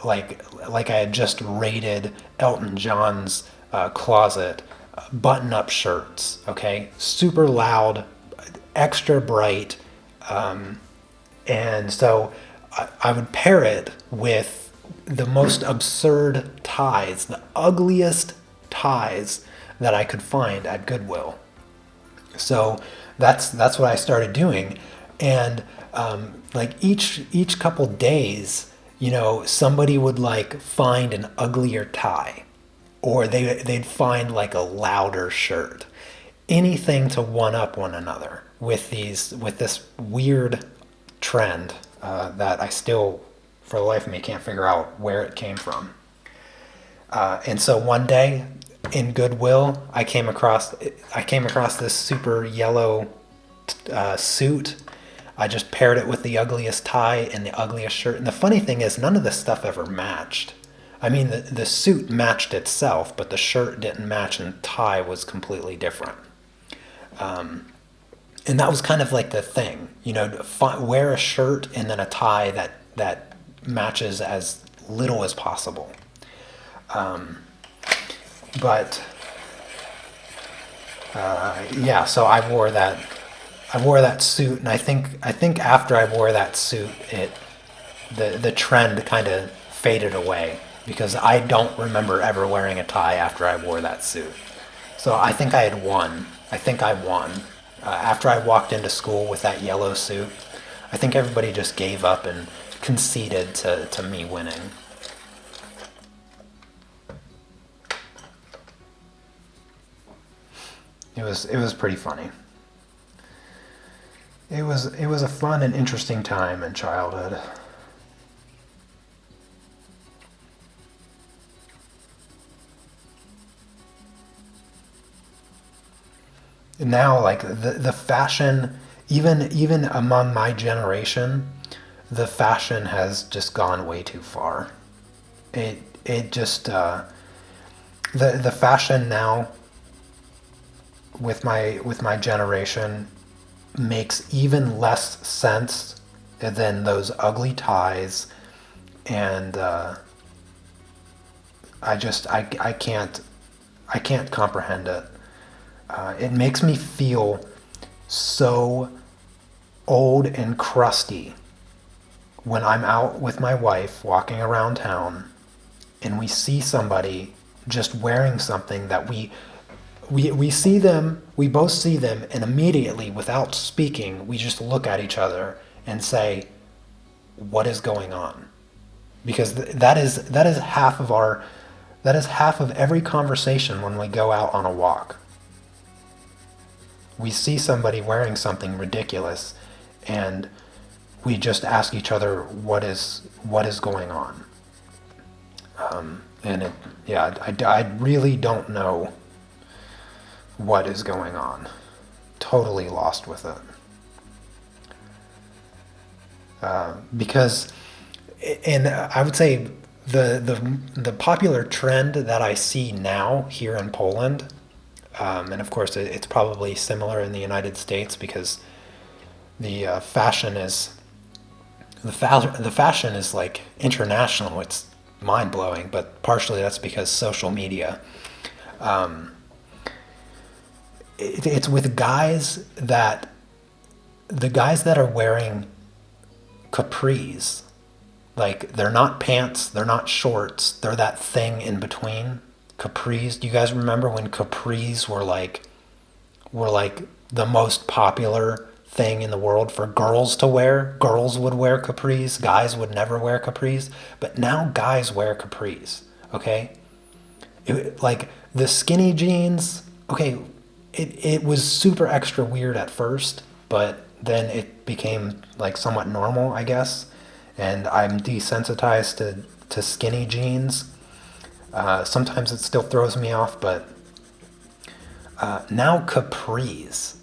Speaker 1: like I had just raided Elton John's closet, button-up shirts. Okay, super loud, extra bright, and so I would pair it with the most absurd ties, the ugliest ties that I could find at Goodwill. So that's what I started doing, and like each couple days, somebody would like find an uglier tie, or they'd find like a louder shirt, anything to one up one another with this weird trend that I still, for the life of me, can't figure out where it came from. And so one day in Goodwill, I came across this super yellow suit. I just paired it with the ugliest tie and the ugliest shirt. And the funny thing is, none of this stuff ever matched. I mean, the suit matched itself, but the shirt didn't match, and the tie was completely different. And that was kind of like the thing, wear a shirt and then a tie that matches as little as possible. But so I wore that suit, and I think after I wore that suit, the trend kind of faded away, because I don't remember ever wearing a tie after I wore that suit. So I think I won. After I walked into school with that yellow suit, I think everybody just gave up and conceded to me winning. It was pretty funny. It was a fun and interesting time in childhood. Now, like the fashion, even among my generation, the fashion has just gone way too far. It just the fashion now with my generation makes even less sense than those ugly ties, and I can't comprehend it. It makes me feel so old and crusty when I'm out with my wife walking around town and we see somebody just wearing something that we see them, we both see them, and immediately, without speaking, we just look at each other and say, "What is going on?" Because that is half of every conversation when we go out on a walk. We see somebody wearing something ridiculous, and we just ask each other, what is going on? I really don't know what is going on. Totally lost with it. Because, and I would say the popular trend that I see now here in Poland, and of course it's probably similar in the United States, because the fashion is the fashion is like international. It's mind blowing, but partially that's because social media. It's with guys that the guys that are wearing capris, like they're not pants, they're not shorts, they're that thing in between. Capris. Do you guys remember when capris were like the most popular thing in the world for girls to wear? Girls would wear capris, guys would never wear capris, but now guys wear capris, okay? Like the skinny jeans, okay, it was super extra weird at first, but then it became like somewhat normal, I guess. And I'm desensitized to skinny jeans. Sometimes it still throws me off, but now capris,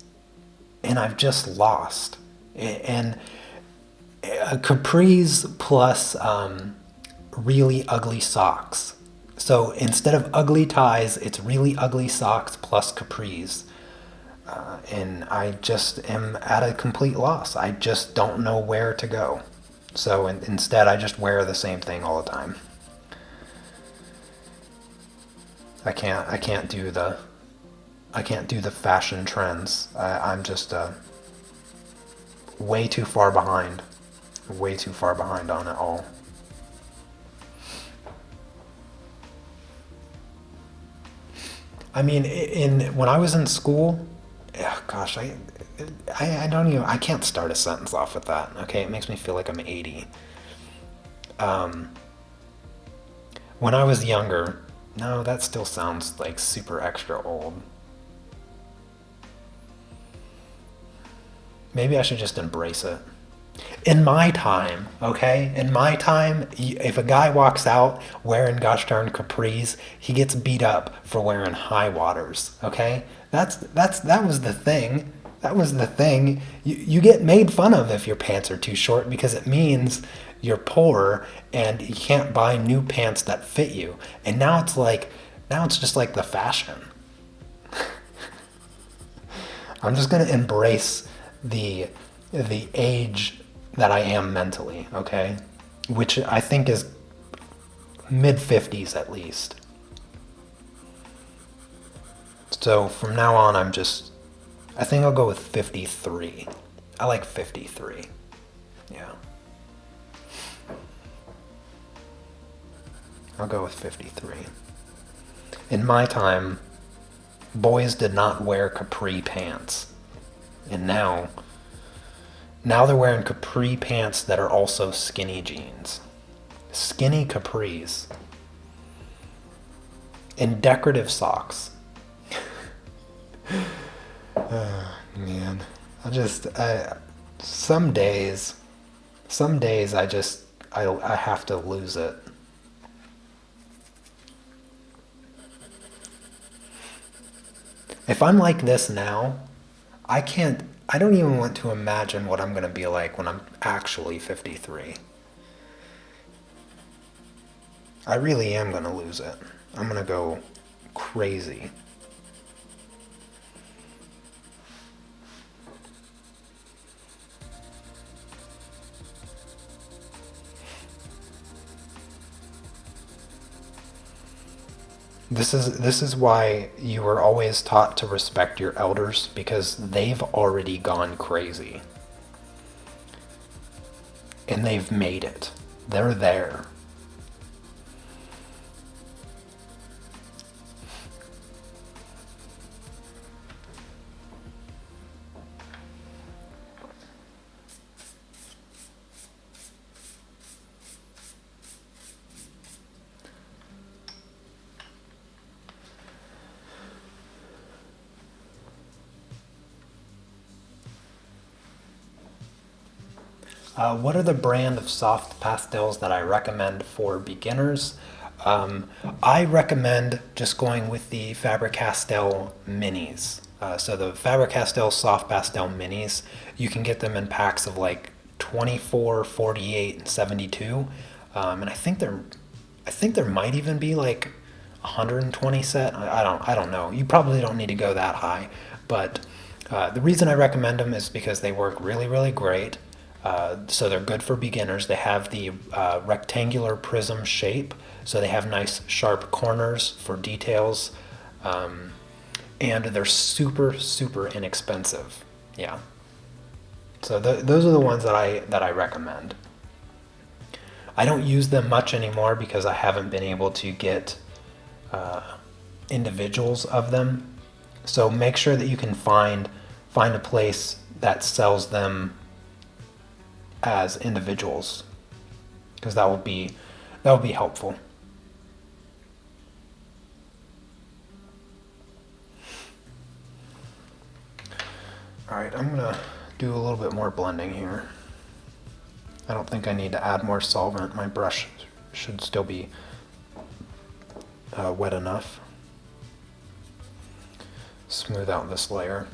Speaker 1: and I've just lost. And capris plus really ugly socks. So instead of ugly ties, it's really ugly socks plus capris. And I just am at a complete loss. I just don't know where to go. So instead, I just wear the same thing all the time. I can't do the fashion trends. I'm just way too far behind. Way too far behind on it all. I mean, when I was in school, gosh, I don't even, I can't start a sentence off with that. Okay, it makes me feel like I'm 80. When I was younger, no, that still sounds like super extra old. Maybe I should just embrace it. In my time, okay? In my time, if a guy walks out wearing gosh darn capris, he gets beat up for wearing high waters, okay? That was the thing. That was the thing. You get made fun of if your pants are too short because it means you're poor and you can't buy new pants that fit you. And now it's just like the fashion. I'm just gonna embrace the age that I am mentally, okay? Which I think is mid 50s at least. So from now on, I think I'll go with 53. I like 53. Yeah. I'll go with 53. In my time, boys did not wear capri pants. And now they're wearing capri pants that are also skinny jeans. Skinny capris. And decorative socks. Man. Some days I have to lose it. If I'm like this now, I don't even want to imagine what I'm going to be like when I'm actually 53. I really am going to lose it. I'm going to go crazy. This is why you were always taught to respect your elders, because they've already gone crazy. And they've made it. They're there. What are the brand of soft pastels that I recommend for beginners? I recommend just going with the Faber-Castell minis. So the Faber-Castell soft pastel minis, you can get them in packs of like 24, 48, and 72. And I think there might even be like 120 set. I don't know. You probably don't need to go that high, but the reason I recommend them is because they work really, really great. So they're good for beginners. They have the rectangular prism shape, so they have nice sharp corners for details, and they're super, super inexpensive. Yeah. So those are the ones that I recommend. I don't use them much anymore because I haven't been able to get individuals of them. So make sure that you can find a place that sells them as individuals, because that would be helpful. All right, I'm gonna do a little bit more blending here. I don't think I need to add more solvent. My brush should still be wet enough. Smooth out this layer.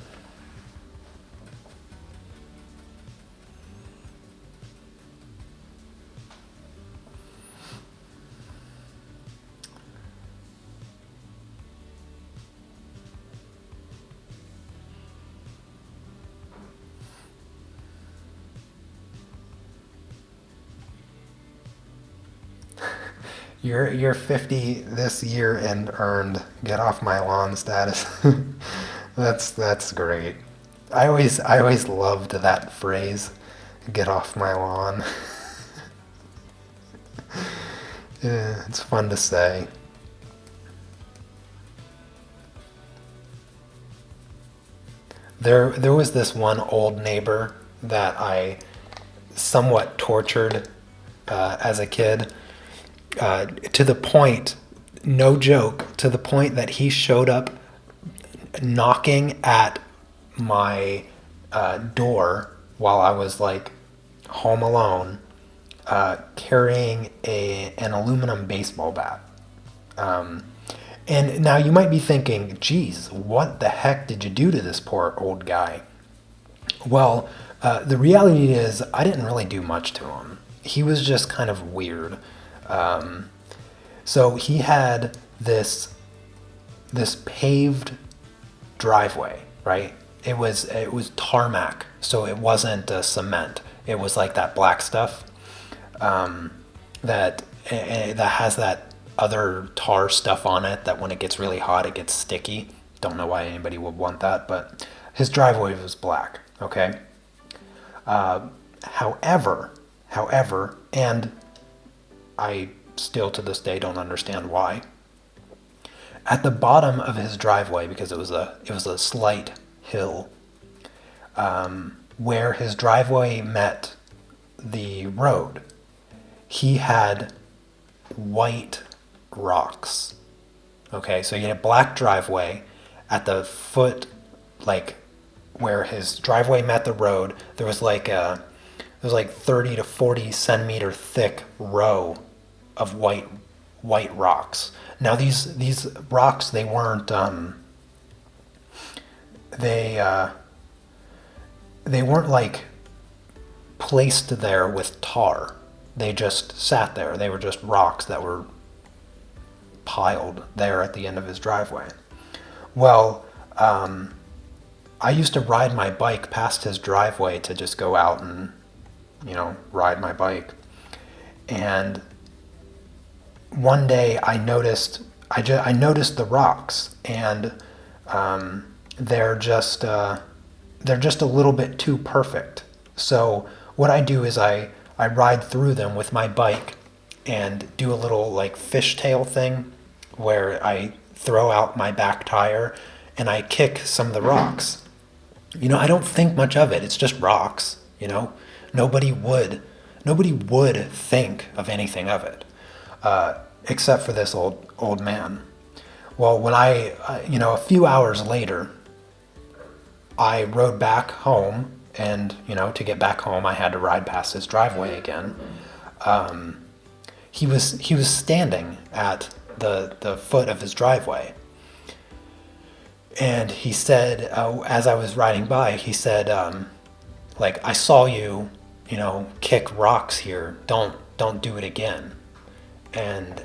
Speaker 1: You're 50 this year and earned "get off my lawn" status. That's great. I always loved that phrase, "get off my lawn." Yeah, it's fun to say. There was this one old neighbor that I somewhat tortured as a kid, to the point, no joke, to the point that he showed up knocking at my door while I was like home alone, carrying an aluminum baseball bat. And now you might be thinking, geez, what the heck did you do to this poor old guy? Well, the reality is I didn't really do much to him. He was just kind of weird. So he had this paved driveway, right? It was tarmac, so it wasn't cement. It was like that black stuff that has that other tar stuff on it that when it gets really hot it gets sticky. Don't know why anybody would want that, but his driveway was black. Okay. However, and I still to this day don't understand why. At the bottom of his driveway, because it was a slight hill, where his driveway met the road, he had white rocks. Okay, so you had a black driveway. At the foot, like where his driveway met the road, there was like 30 to 40 centimeter thick row of white rocks. Now these rocks, they weren't they weren't like placed there with tar. They just sat there. They were just rocks that were piled there at the end of his driveway. Well, I used to ride my bike past his driveway to just go out and, ride my bike. And one day I noticed the rocks, and they're just a little bit too perfect. So what I do is I ride through them with my bike and do a little like fishtail thing where I throw out my back tire and I kick some of the rocks. I don't think much of it. It's just rocks, Nobody would think of anything of it, except for this old man. Well, when a few hours later, I rode back home, and to get back home, I had to ride past his driveway again. He was standing at the foot of his driveway, and he said, as I was riding by, he said, I saw you, kick rocks here. Don't do it again. and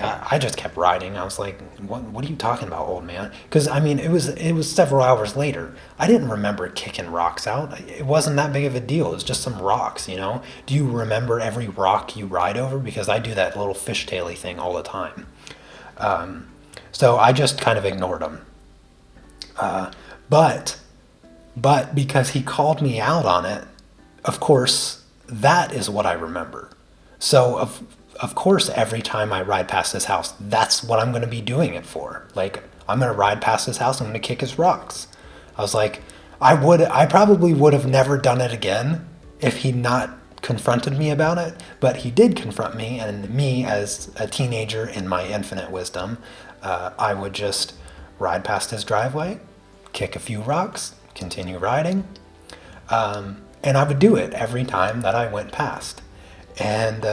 Speaker 1: I just kept riding. I was like, what are you talking about, old man? Because I mean, it was several hours later. I didn't remember kicking rocks out. It wasn't that big of a deal. It was just some rocks, you know. Do you remember every rock you ride over? Because I do that little fishtaily thing all the time. So I just kind of ignored him. But because he called me out on it, of course, that is what I remember. So of course, every time I ride past his house, that's what I'm going to be doing it for. Like, I'm going to ride past his house, I'm going to kick his rocks. I was like, I probably would have never done it again if he'd not confronted me about it, but he did confront me, and me as a teenager in my infinite wisdom, I would just ride past his driveway, kick a few rocks, continue riding, and I would do it every time that I went past. And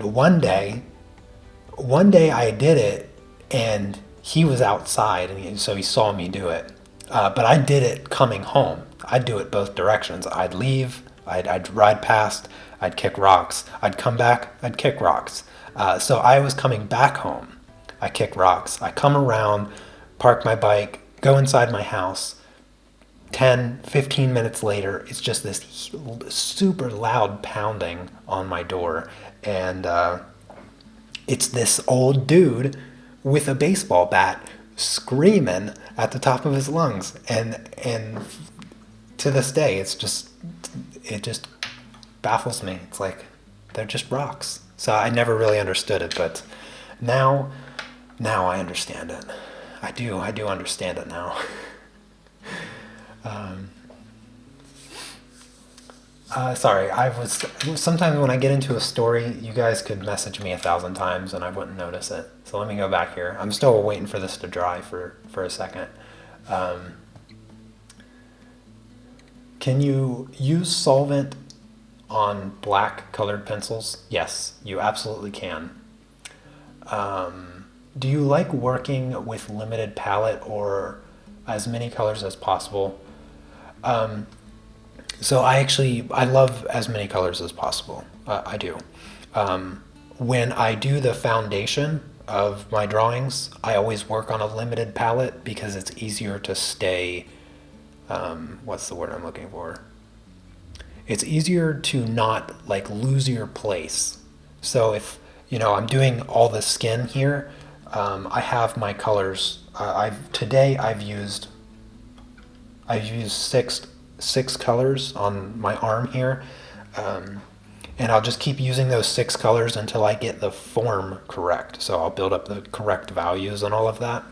Speaker 1: one day I did it, and he was outside, and so he saw me do it. But I did it coming home. I'd do it both directions. I'd leave, I'd ride past, I'd kick rocks. I'd come back, I'd kick rocks. So I was coming back home. I kick rocks. I come around, park my bike, go inside my house. 10, 15 minutes later, it's just this super loud pounding on my door. And it's this old dude with a baseball bat screaming at the top of his lungs. And to this day, it just baffles me. It's like, they're just rocks. So I never really understood it, but now I understand it. I do understand it now. Sorry, sometimes when I get into a story, you guys could message me 1,000 times and I wouldn't notice it. So let me go back here. I'm still waiting for this to dry for a second. Can you use solvent on black colored pencils? Yes, you absolutely can. Do you like working with limited palette or as many colors as possible? So I love as many colors as possible. I do. When I do the foundation of my drawings, I always work on a limited palette because it's easier to stay, what's the word I'm looking for? It's easier to not like lose your place. So if, I'm doing all the skin here, I have my colors. Today I've used six colors on my arm here, and I'll just keep using those 6 colors until I get the form correct. So I'll build up the correct values and all of that,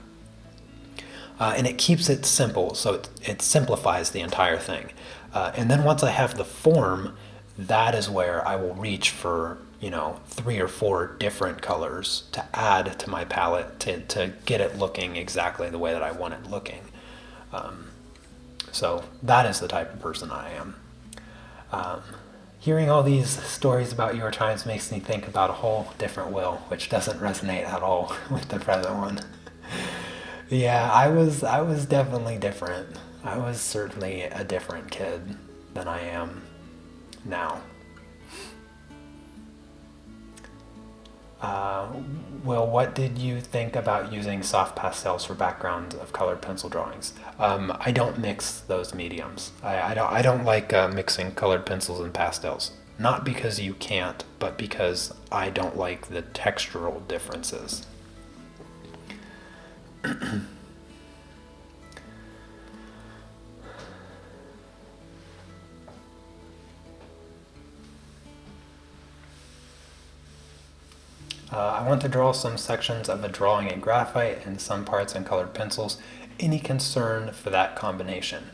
Speaker 1: and it keeps it simple. So it simplifies the entire thing, and then once I have the form, that is where I will reach for 3 or 4 different colors to add to my palette to get it looking exactly the way that I want it looking. So that is the type of person I am. Hearing all these stories about your times makes me think about a whole different Will, which doesn't resonate at all with the present one. Yeah, I was definitely different. I was certainly a different kid than I am now. Will, what did you think about using soft pastels for background of colored pencil drawings? I don't mix those mediums. I don't like mixing colored pencils and pastels. Not because you can't, but because I don't like the textural differences. I want to draw some sections of a drawing in graphite and some parts in colored pencils. Any concern for that combination?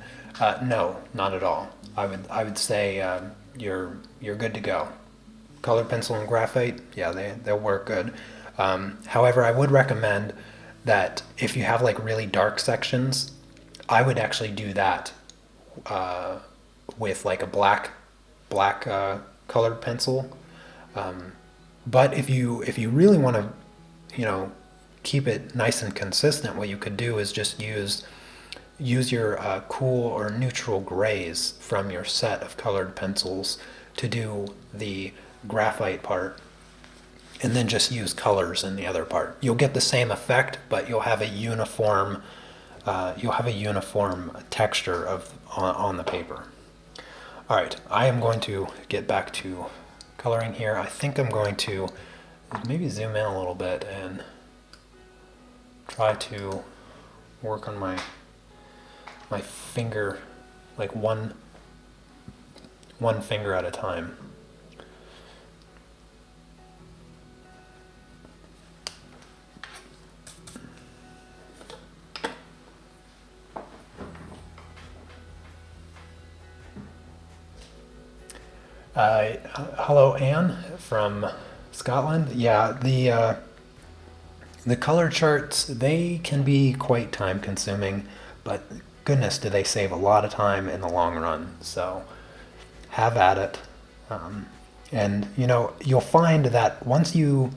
Speaker 1: No, not at all. I would say you're good to go. Colored pencil and graphite, yeah, they'll work good. However, I would recommend that if you have like really dark sections, I would actually do that with like a black colored pencil. But if you really want to, keep it nice and consistent, what you could do is just use your cool or neutral grays from your set of colored pencils to do the graphite part, and then just use colors in the other part. You'll get the same effect, but you'll have a uniform texture on the paper. All right, I am going to get back to coloring here. I think I'm going to maybe zoom in a little bit and try to work on my finger, like one finger at a time. Hello, Anne from Scotland. Yeah, the color charts, they can be quite time consuming, but goodness, do they save a lot of time in the long run. So have at it. And you'll find that once you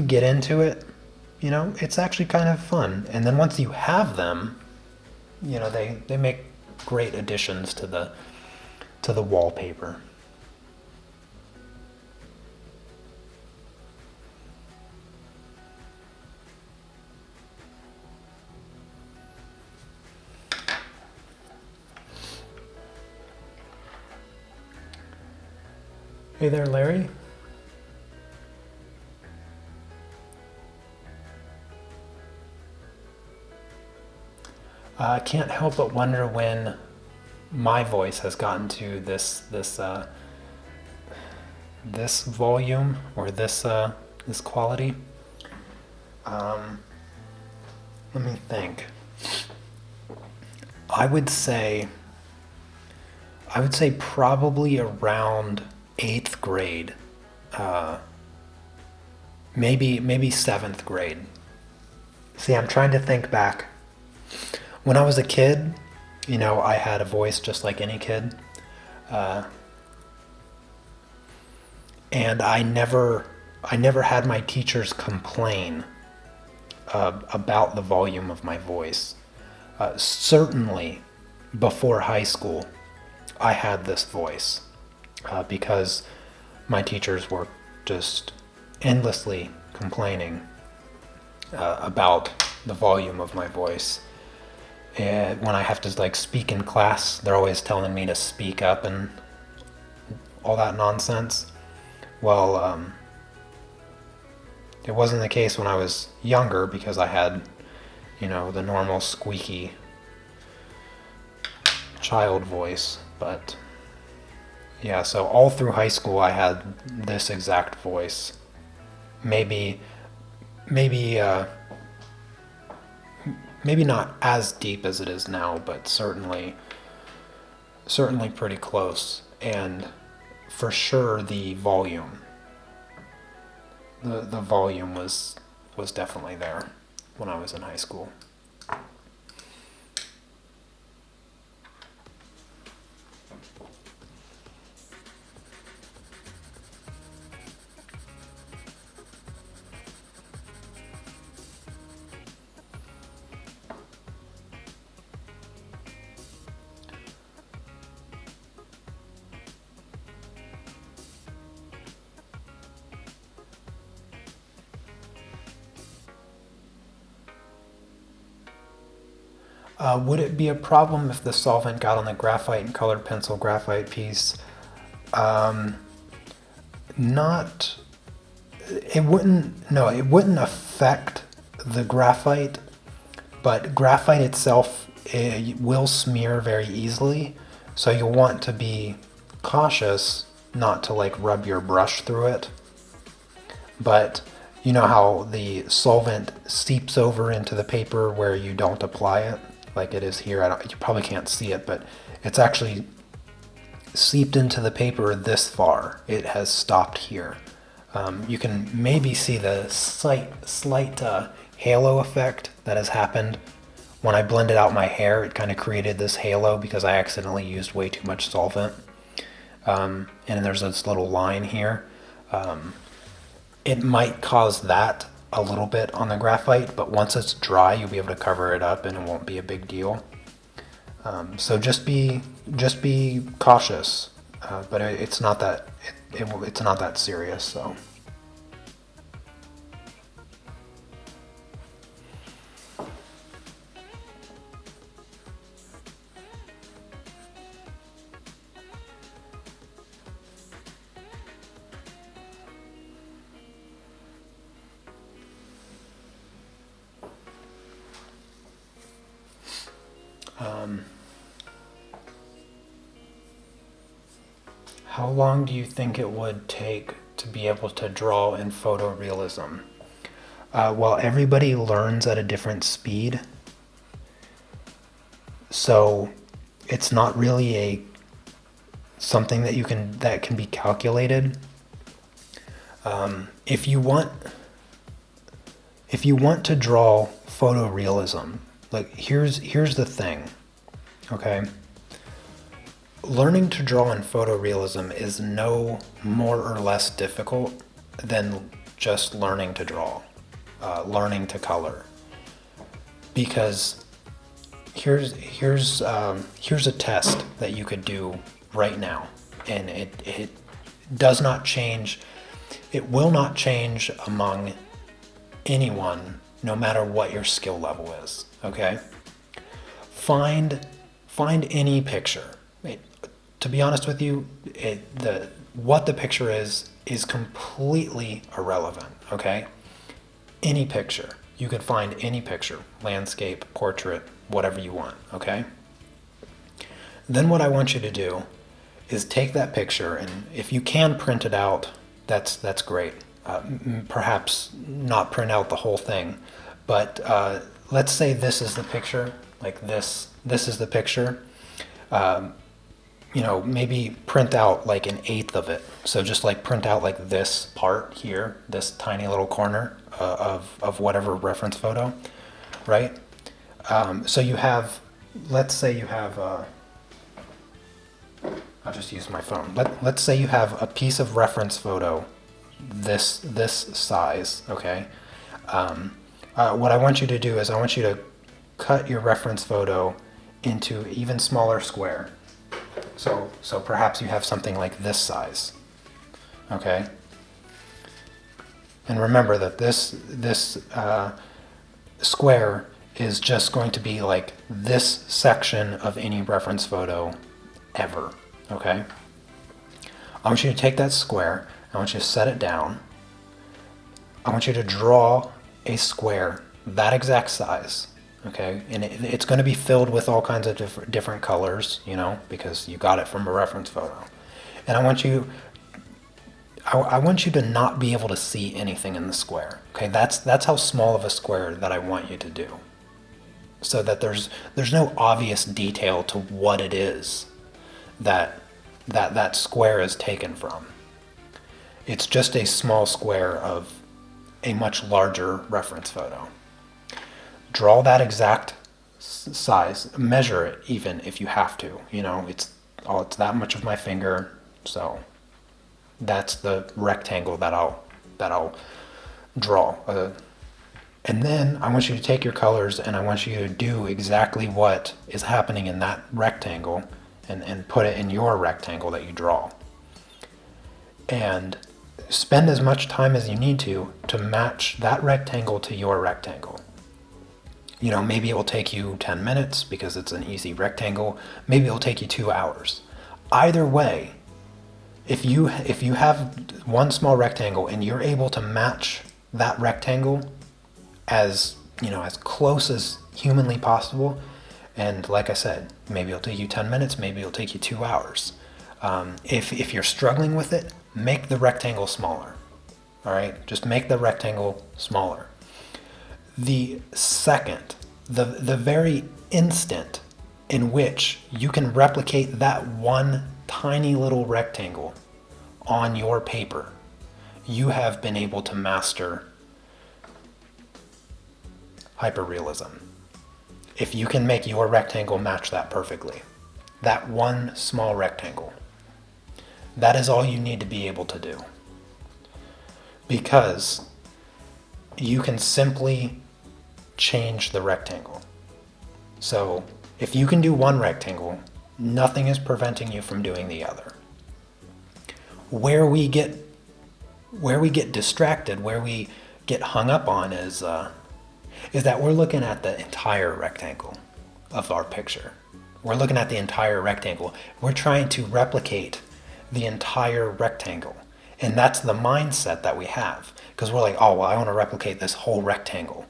Speaker 1: get into it, it's actually kind of fun. And then once you have them, they make great additions to the wallpaper. Hey there, Larry. I can't help but wonder when my voice has gotten to this volume or this quality. Let me think. I would say probably around 8th grade, maybe 7th grade. See, I'm trying to think back. When I was a kid, I had a voice just like any kid, and I never had my teachers complain about the volume of my voice. Certainly, before high school, I had this voice. Because my teachers were just endlessly complaining about the volume of my voice. And when I have to speak in class, they're always telling me to speak up and all that nonsense. Well, it wasn't the case when I was younger because I had, the normal squeaky child voice, but yeah, so all through high school I had this exact voice. Maybe not as deep as it is now, but certainly pretty close. And for sure the volume. The volume was definitely there when I was in high school. Would it be a problem if the solvent got on the graphite and colored pencil graphite piece? It wouldn't affect the graphite, but graphite itself will smear very easily, so you'll want to be cautious not to rub your brush through it. But you know how the solvent seeps over into the paper where you don't apply it, like it is here. You probably can't see it, but it's actually seeped into the paper this far. It has stopped here. You can maybe see the slight halo effect that has happened. When I blended out my hair, it kind of created this halo because I accidentally used way too much solvent. And there's this little line here. It might cause that a little bit on the graphite, but once it's dry, you'll be able to cover it up and it won't be a big deal. So just be cautious but it's not that it's not that serious. So. How long do you think it would take to be able to draw in photorealism? Well, everybody learns at a different speed, so it's not really something that can be calculated. If you want to draw photorealism, like here's the thing, okay? Learning to draw in photorealism is no more or less difficult than just learning to draw, learning to color. Because here's a test that you could do right now, and it does not change. It will not change among anyone, no matter what your skill level is. Okay. Find any picture. To be honest with you, what the picture is completely irrelevant, okay? Any picture. You can find any picture, landscape, portrait, whatever you want, okay? Then what I want you to do is take that picture, and if you can print it out, that's great. Perhaps not print out the whole thing, but let's say this is the picture, like this is the picture. Maybe print out like an eighth of it. So just like print out like this part here, this tiny little corner of whatever reference photo, right? So you have, let's say you have, I'll just use my phone. Let's say you have a piece of reference photo, this size, okay? What I want you to do is I want you to cut your reference photo into even smaller square. So perhaps you have something like this size, okay? And remember that this square is just going to be like this section of any reference photo ever, okay? I want you to take that square, I want you to set it down. I want you to draw a square that exact size. Okay, and it's going to be filled with all kinds of different colors, because you got it from a reference photo. And I want you to not be able to see anything in the square. Okay, that's how small of a square that I want you to do, so that there's no obvious detail to what it is that square is taken from. It's just a small square of a much larger reference photo. Draw that exact size, measure it even if you have to, it's that much of my finger, so that's the rectangle that I'll draw. And then I want you to take your colors and I want you to do exactly what is happening in that rectangle and put it in your rectangle that you draw. And spend as much time as you need to match that rectangle to your rectangle. Maybe it will take you 10 minutes because it's an easy rectangle. Maybe it'll take you 2 hours. Either way, if you have one small rectangle and you're able to match that rectangle as close as humanly possible, and like I said, maybe it'll take you 10 minutes, maybe it'll take you 2 hours. If you're struggling with it, make the rectangle smaller. All right, just make the rectangle smaller. The second, the very instant in which you can replicate that one tiny little rectangle on your paper, you have been able to master hyperrealism. If you can make your rectangle match that perfectly, that one small rectangle, that is all you need to be able to do. Because you can simply change the rectangle. So if you can do one rectangle, nothing is preventing you from doing the other. where we get distracted, where we get hung up on is that we're looking at the entire rectangle of our picture. We're looking at the entire rectangle. We're trying to replicate the entire rectangle. And that's the mindset that we have. Because we're like, oh, well, I want to replicate this whole rectangle.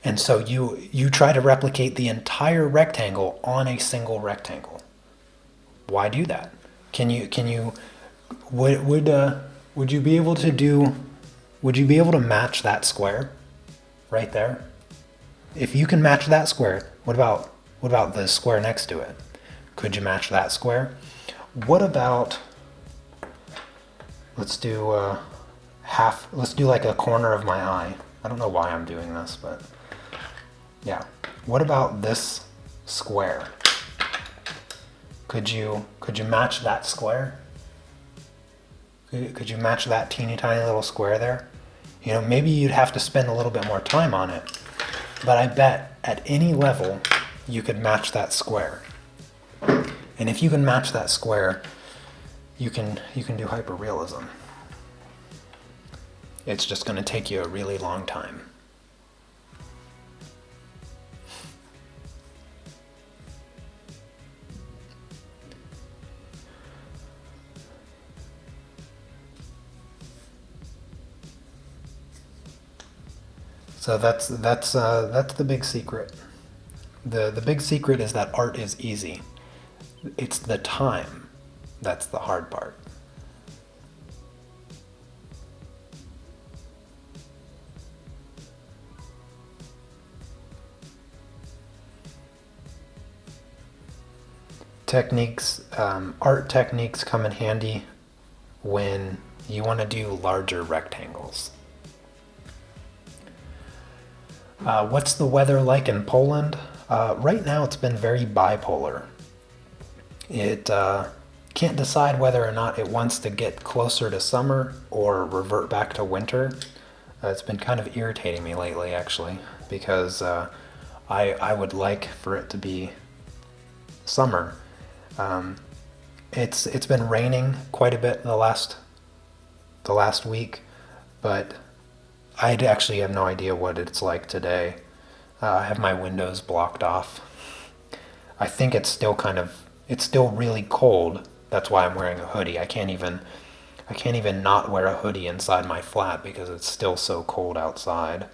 Speaker 1: And so you try to replicate the entire rectangle on a single rectangle. Why do that? Would you be able to match that square right there? If you can match that square, what about the square next to it? Could you match that square? What about, let's do like a corner of my eye. I don't know why I'm doing this, but yeah. What about this square? Could you match that square? Could you match that teeny tiny little square there? You know, maybe you'd have to spend a little bit more time on it, but I bet at any level you could match that square. And if you can match that square, you can do hyperrealism. It's just going to take you a really long time. So that's the big secret. The big secret is that art is easy. It's the time that's the hard part. Art techniques come in handy when you want to do larger rectangles. What's the weather like in Poland? Right now it's been very bipolar. It can't decide whether or not it wants to get closer to summer or revert back to winter. It's been kind of irritating me lately, actually, because I would like for it to be summer. It's been raining quite a bit the last week, but I actually have no idea what it's like today. I have my windows blocked off. I think it's still really cold. That's why I'm wearing a hoodie. I can't even not wear a hoodie inside my flat because it's still so cold outside.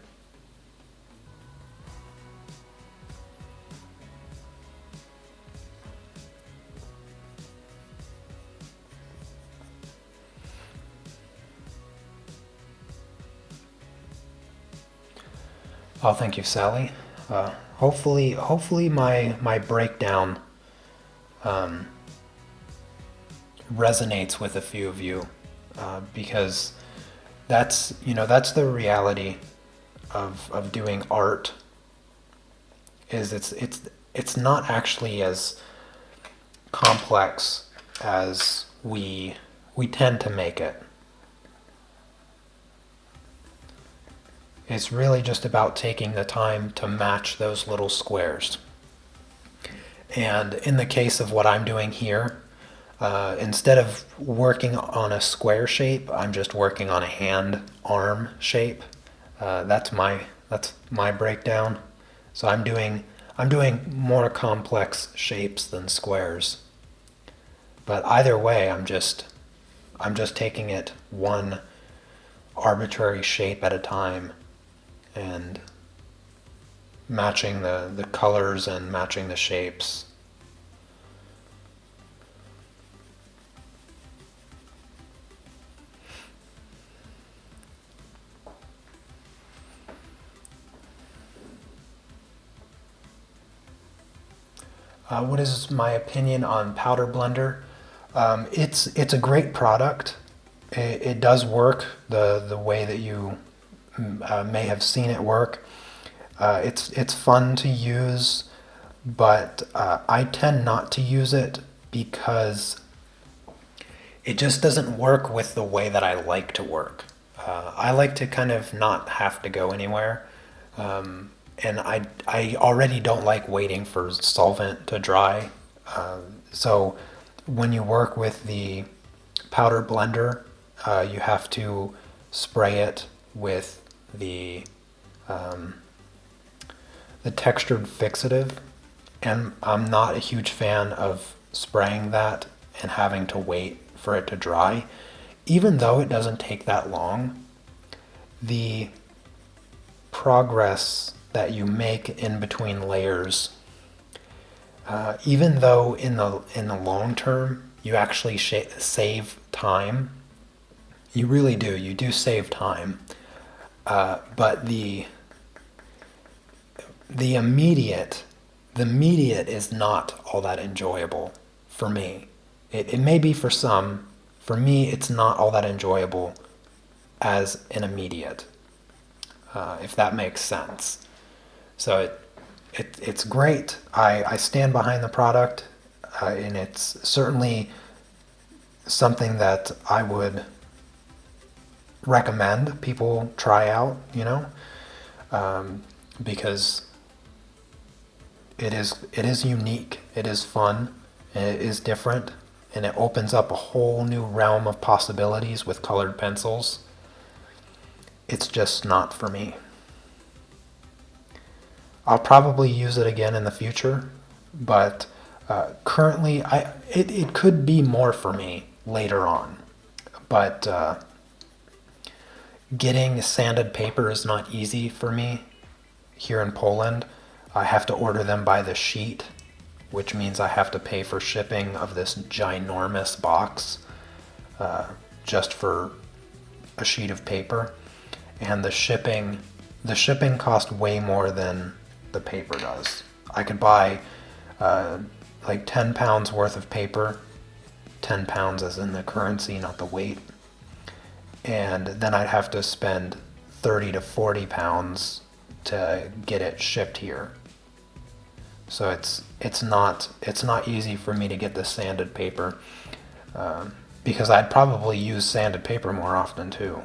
Speaker 1: Oh, thank you, Sally. Hopefully my breakdown resonates with a few of you, because that's the reality of doing art. Is it's not actually as complex as we tend to make it. It's really just about taking the time to match those little squares. And in the case of what I'm doing here, instead of working on a square shape, I'm just working on a hand arm shape. That's my breakdown. So I'm doing more complex shapes than squares. But either way, I'm just taking it one arbitrary shape at a time and matching the colors and matching the shapes. What is my opinion on Powder Blender? It's a great product. It does work the way that you may have seen it work. It's fun to use, but I tend not to use it because it just doesn't work with the way that I like to work. I like to kind of not have to go anywhere. And I already don't like waiting for solvent to dry. So when you work with the powder blender, you have to spray it with the textured fixative, and I'm not a huge fan of spraying that and having to wait for it to dry. Even though it doesn't take that long, the progress that you make in between layers, even though in the long term you actually save time, you really do. You do save time, but the immediate is not all that enjoyable for me. It may be for some. For me, it's not all that enjoyable as an immediate, if that makes sense. So it's great. I stand behind the product, and it's certainly something that I would recommend people try out, because it is unique, it is fun, and it is different, and it opens up a whole new realm of possibilities with colored pencils. It's just not for me. I'll probably use it again in the future, but currently it could be more for me later on. But getting sanded paper is not easy for me here in Poland. I have to order them by the sheet, which means I have to pay for shipping of this ginormous box just for a sheet of paper. And the shipping cost way more than the paper does. I could buy like 10 pounds worth of paper, 10 pounds as in the currency, not the weight, and then I'd have to spend 30 to 40 pounds to get it shipped here. So it's not easy for me to get this sanded paper, because I'd probably use sanded paper more often too.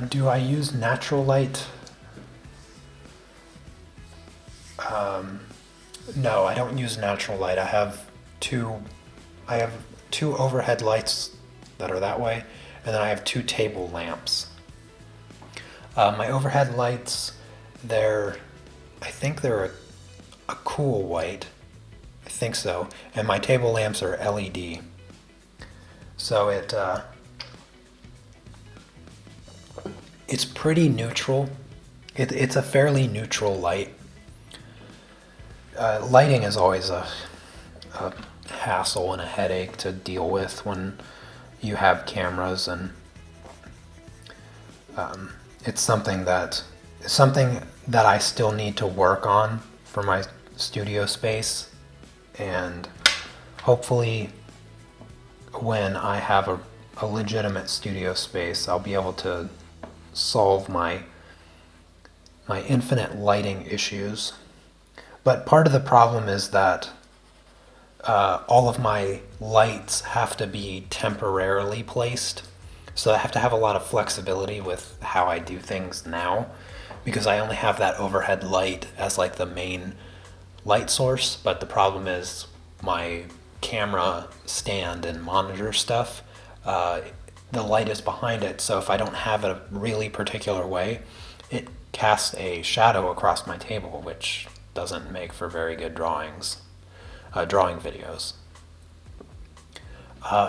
Speaker 1: Do I use natural light? No, I don't use natural light. I have two overhead lights that are that way, and then I have two table lamps. My overhead lights, I think they're a cool white. I think so. And my table lamps are LED. So it's pretty neutral. It's a fairly neutral light. Lighting is always a hassle and a headache to deal with when you have cameras, and it's something that I still need to work on for my studio space, and hopefully when I have a legitimate studio space, I'll be able to solve my infinite lighting issues. But part of the problem is that all of my lights have to be temporarily placed. So I have to have a lot of flexibility with how I do things now, because I only have that overhead light as like the main light source. But the problem is my camera stand and monitor stuff, the light is behind it. So if I don't have it a really particular way, it casts a shadow across my table, which doesn't make for very good drawing videos.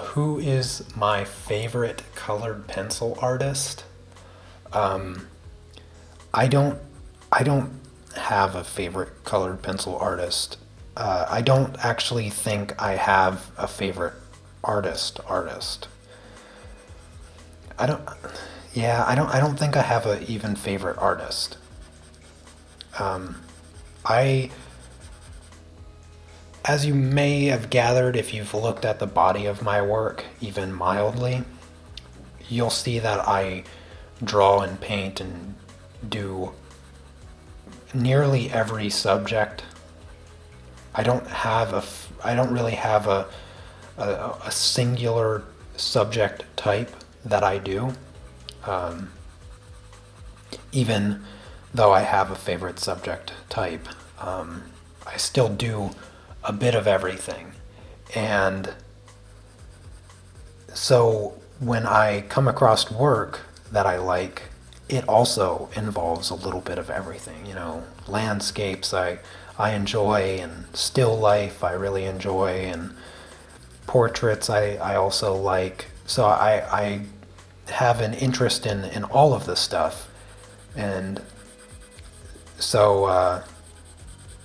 Speaker 1: Who is my favorite colored pencil artist? I don't have a favorite colored pencil artist. I don't actually think I have a favorite artist. I don't think I have a even favorite artist. As you may have gathered if you've looked at the body of my work, even mildly, you'll see that I draw and paint and do nearly every subject I don't really have a singular subject type that I do, even though I have a favorite subject type. I still do a bit of everything. And so when I come across work that I like, it also involves a little bit of everything. You know, landscapes I enjoy, and still life I really enjoy, and portraits I also like. So I have an interest in all of this stuff. And so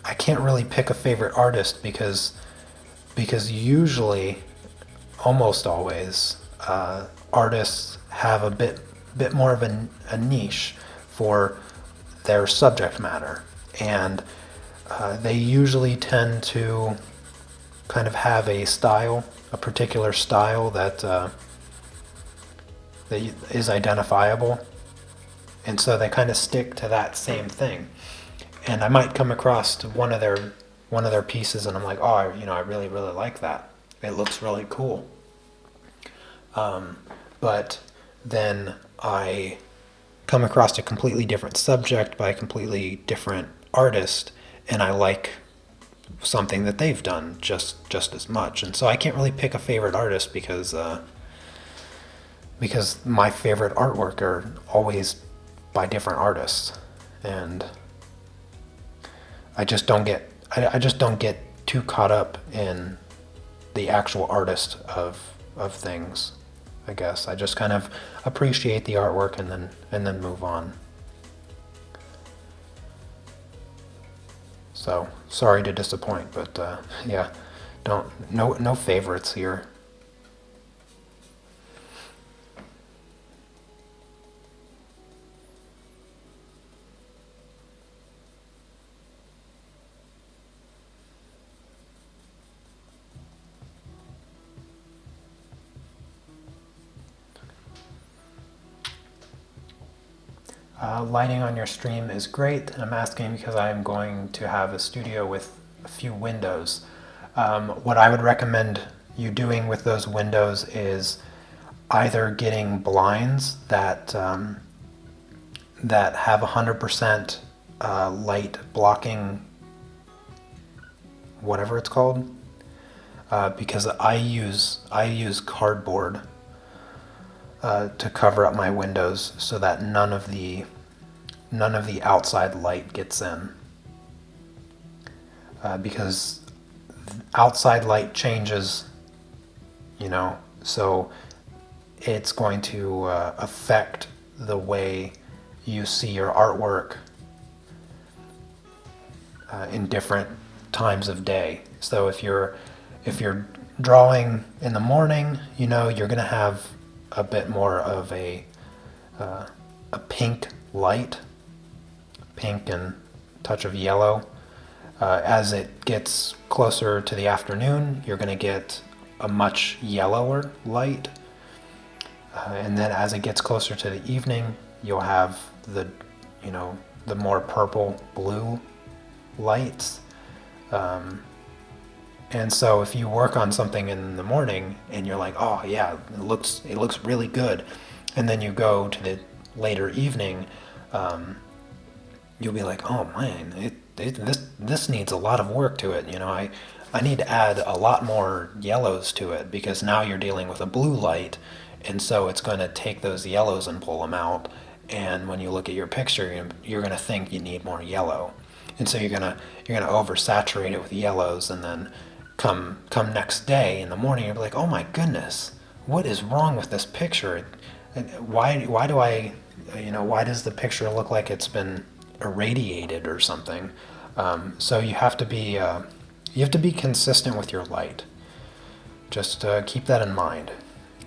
Speaker 1: I can't really pick a favorite artist because usually, almost always, artists have a bit more of a niche for their subject matter, and they usually tend to kind of have a style, a particular style that is identifiable, and so they kind of stick to that same thing. And I might come across to one of their pieces, and I'm like, oh, I really like that. It looks really cool. But then I come across a completely different subject by a completely different artist, and I like something that they've done just as much. And so I can't really pick a favorite artist because my favorite artwork are always by different artists, and I just don't get too caught up in the actual artist of things. I guess I just kind of appreciate the artwork and then move on. So sorry to disappoint, but yeah, no favorites here. Lighting on your stream is great. I'm asking because I'm going to have a studio with a few windows. What I would recommend you doing with those windows is either getting blinds that have 100% light blocking, whatever it's called, because I use cardboard to cover up my windows so that none of the outside light gets in, because outside light changes, so it's going to affect the way you see your artwork in different times of day. So if you're drawing in the morning, you're going to have a bit more of a pink light, pink and touch of yellow. As it gets closer to the afternoon, you're going to get a much yellower light, and then as it gets closer to the evening, you'll have the more purple blue lights. And so if you work on something in the morning and you're like, oh yeah, it looks really good, and then you go to the later evening, you'll be like, oh man, this needs a lot of work to it. I need to add a lot more yellows to it, because now you're dealing with a blue light, and so it's going to take those yellows and pull them out. And when you look at your picture, you're going to think you need more yellow, and so you're gonna oversaturate it with yellows, and then come next day in the morning, you'll be like, oh my goodness, what is wrong with this picture? Why does the picture look like it's been irradiated or something? So you have to be consistent with your light. Just keep that in mind.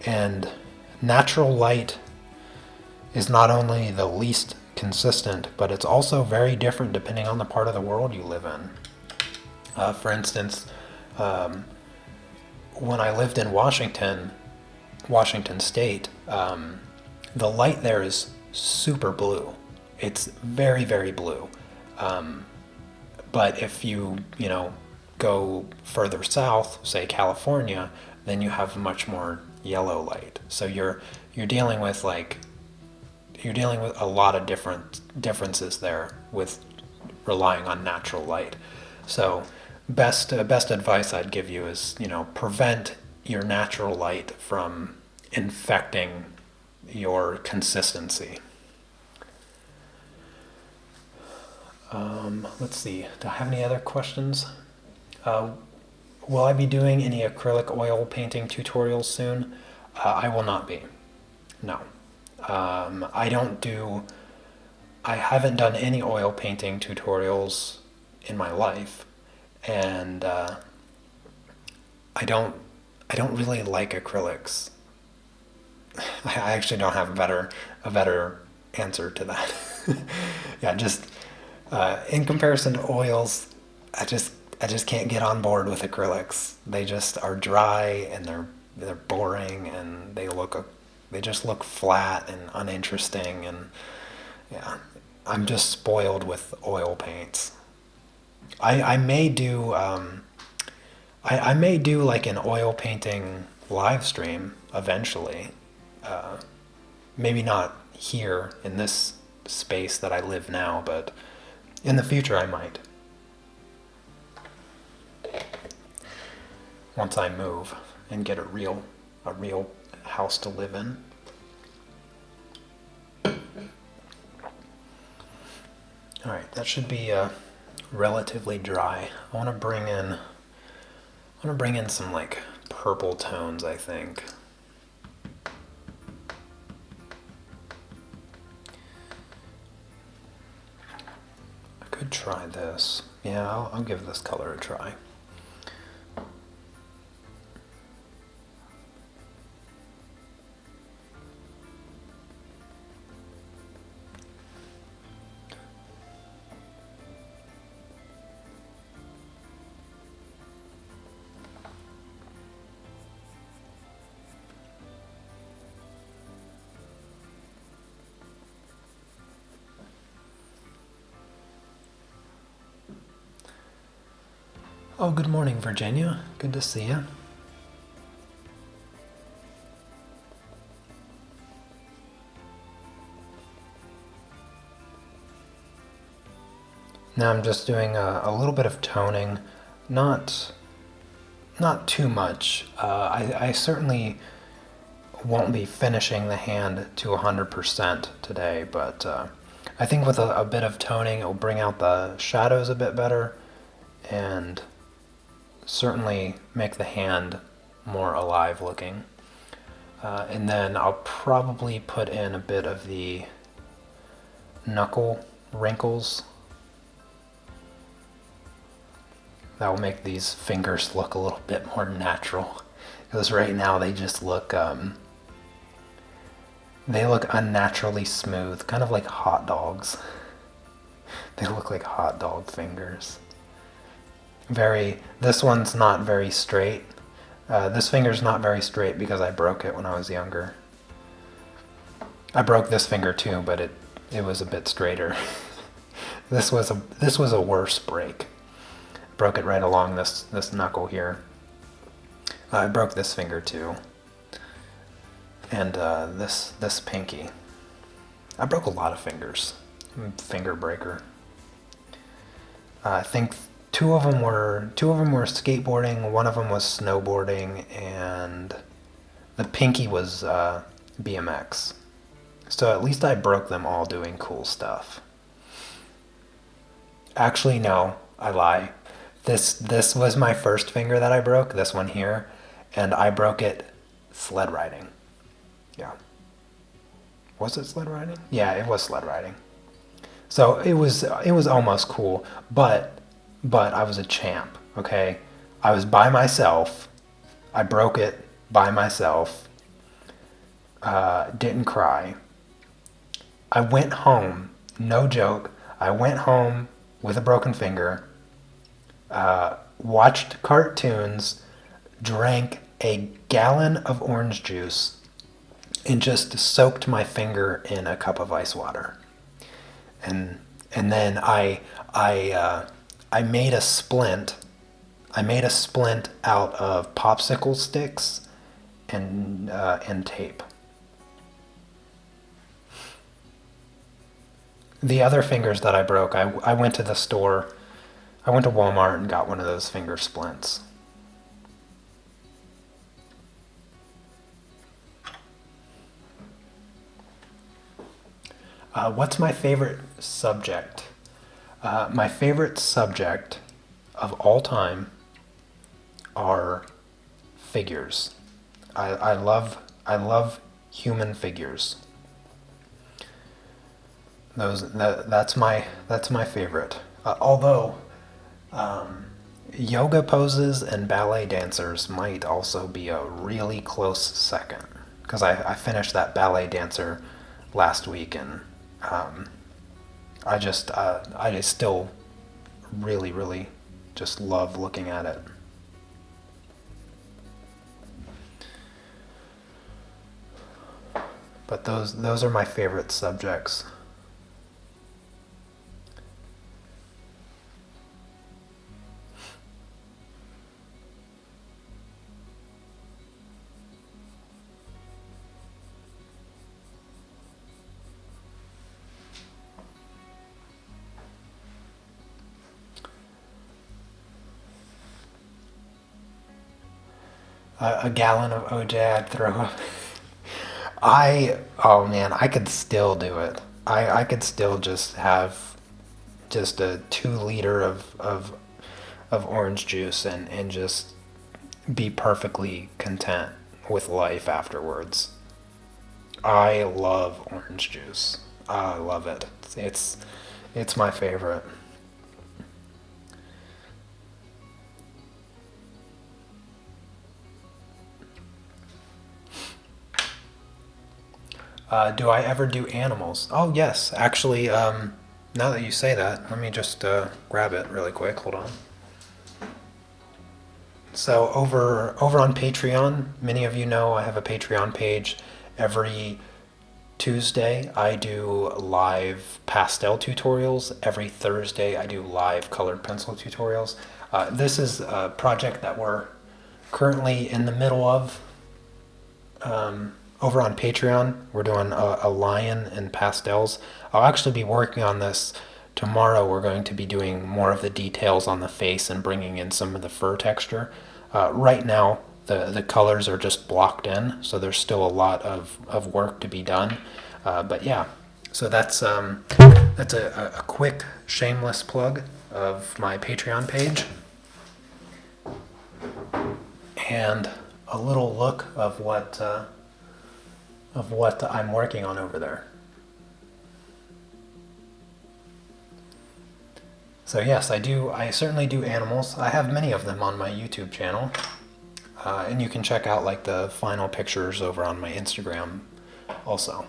Speaker 1: And natural light is not only the least consistent, but it's also very different depending on the part of the world you live in. For instance, when I lived in Washington State, the light there is super blue. It's very, very blue. But if you go further south, say California, then you have much more yellow light. So you're dealing with a lot of differences there with relying on natural light. So best advice I'd give you is, prevent your natural light from infecting your consistency. Let's see. Do I have any other questions? Will I be doing any acrylic oil painting tutorials soon? I will not be. No. I haven't done any oil painting tutorials in my life, and I don't really like acrylics. I actually don't have a better answer to that. Yeah, just in comparison to oils, I just can't get on board with acrylics. They just are dry and they're boring, and they just look flat and uninteresting, and yeah, I'm just spoiled with oil paints. I may do I may do like an oil painting live stream eventually. Maybe not here in this space that I live now, but in the future I might. Once I move and get a real house to live in. All right, that should be relatively dry. I want to bring in some like purple tones, I think. I could try this. Yeah, I'll give this color a try. Oh, good morning, Virginia. Good to see you. Now I'm just doing a little bit of toning, not too much. I certainly won't be finishing the hand to 100% today, but I think with a bit of toning, it will bring out the shadows a bit better, and certainly make the hand more alive looking. And then I'll probably put in a bit of the knuckle wrinkles. That will make these fingers look a little bit more natural, because right now they just look unnaturally smooth, kind of like hot dogs. They look like hot dog fingers. This one's not very straight. This finger's not very straight because I broke it when I was younger. I broke this finger too, but it was a bit straighter. This was a worse break. Broke it right along this knuckle here. I broke this finger too, and this pinky. I broke a lot of fingers. I'm a finger breaker. I think two of them were skateboarding. One of them was snowboarding, and the pinky was BMX. So at least I broke them all doing cool stuff. Actually, no, I lie. This was my first finger that I broke, this one here, and I broke it sled riding. Yeah. Was it sled riding? Yeah, it was sled riding. So it was almost cool, but I was a champ, okay? I was by myself. I broke it by myself. Didn't cry. I went home, no joke. I went home with a broken finger, watched cartoons, drank a gallon of orange juice, and just soaked my finger in a cup of ice water. And then I made a splint. I made a splint out of popsicle sticks and tape. The other fingers that I broke, I went to the store, I went to Walmart and got one of those finger splints. What's my favorite subject? My favorite subject of all time are figures. I love human figures. That's my favorite. Although yoga poses and ballet dancers might also be a really close second, because I finished that ballet dancer last week, and I just still really just love looking at it. But those are my favorite subjects. A gallon of OJ, I'd throw up. Oh man, I could still do it. I could still just have just a 2 liter of orange juice and just be perfectly content with life afterwards. I love orange juice. I love it. It's my favorite. Do I ever do animals? Oh yes, actually, now that you say that, let me just grab it really quick. Hold on. So over on Patreon, many of you know I have a Patreon page. Every Tuesday I do live pastel tutorials. Every Thursday I do live colored pencil tutorials. This is a project that we're currently in the middle of. Over on Patreon, we're doing a lion in pastels. I'll actually be working on this tomorrow. We're going to be doing more of the details on the face and bringing in some of the fur texture. Right now, the colors are just blocked in, so there's still a lot of work to be done. But yeah, so that's a quick shameless plug of my Patreon page. And a little look of what I'm working on over there. So yes, I certainly do animals. I have many of them on my YouTube channel. And you can check out like the final pictures over on my Instagram also.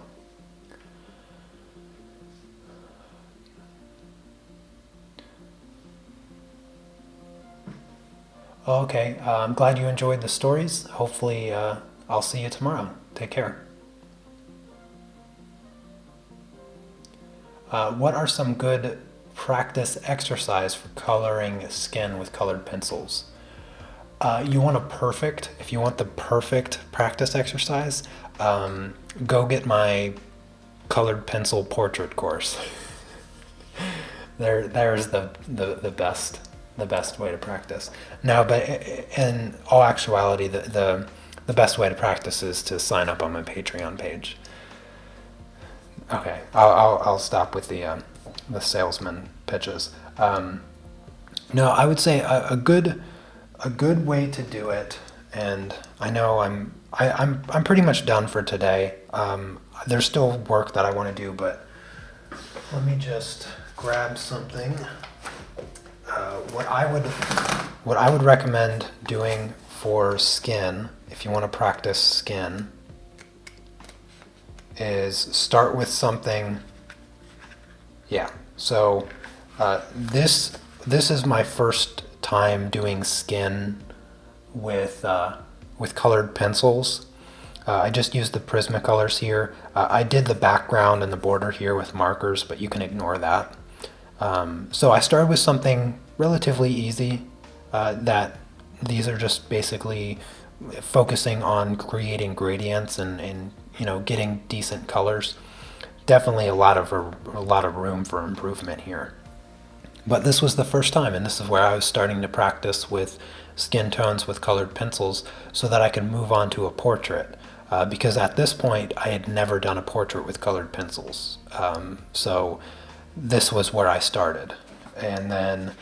Speaker 1: Okay, I'm glad you enjoyed the stories. Hopefully I'll see you tomorrow. Take care. What are some good practice exercise for coloring skin with colored pencils? You want if you want the perfect practice exercise, go get my colored pencil portrait course. There's the best way to practice. No, but in all actuality, the best way to practice is to sign up on my Patreon page. Okay, I'll stop with the salesman pitches. No, I would say a good way to do it, and I know I'm pretty much done for today. There's still work that I want to do, but let me just grab something. What I would recommend doing for skin, if you want to practice skin, is start with something. Yeah. So this is my first time doing skin with colored pencils. I just used the Prismacolors here. I did the background and the border here with markers, but you can ignore that. So I started with something relatively easy. that these are just basically focusing on creating gradients and getting decent colors. Definitely a lot of room for improvement here. But this was the first time, and this is where I was starting to practice with skin tones with colored pencils so that I could move on to a portrait. Because at this point, I had never done a portrait with colored pencils. So this was where I started. And then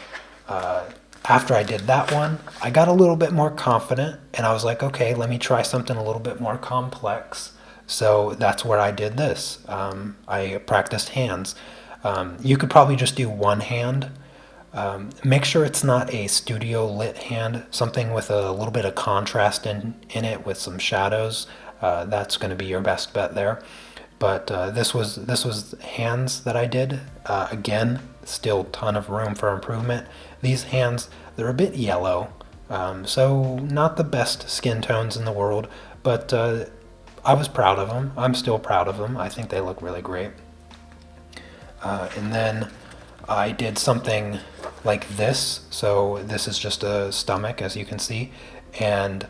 Speaker 1: after I did that one, I got a little bit more confident, and I was like, okay, let me try something a little bit more complex. So that's where I did this. I practiced hands. You could probably just do one hand. Make sure it's not a studio lit hand, something with a little bit of contrast in it with some shadows. That's going to be your best bet there. But this was hands that I did. Again, still ton of room for improvement. These hands, they're a bit yellow, so not the best skin tones in the world, but I was proud of them. I'm still proud of them. I think they look really great. And then I did something like this. So this is just a stomach, as you can see. And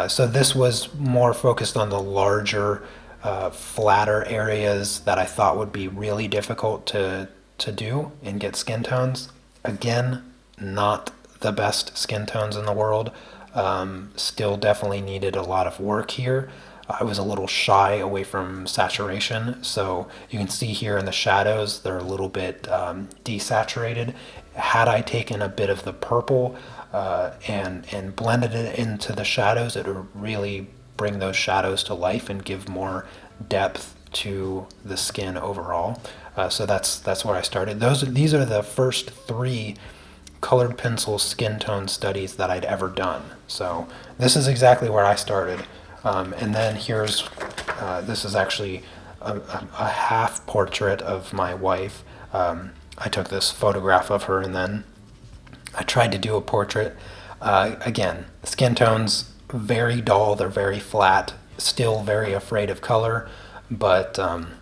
Speaker 1: so this was more focused on the larger, flatter areas that I thought would be really difficult to do and get skin tones. Again, not the best skin tones in the world. Still definitely needed a lot of work here. I was a little shy away from saturation, so you can see here in the shadows they're a little bit desaturated. Had I taken a bit of the purple and blended it into the shadows, it would really bring those shadows to life and give more depth to the skin overall. So that's where I started. These are the first 3 colored pencil skin tone studies that I'd ever done. So this is exactly where I started. And then here's, this is actually a half portrait of my wife. I took this photograph of her and then I tried to do a portrait. Again, skin tones, very dull, they're very flat, still very afraid of color, but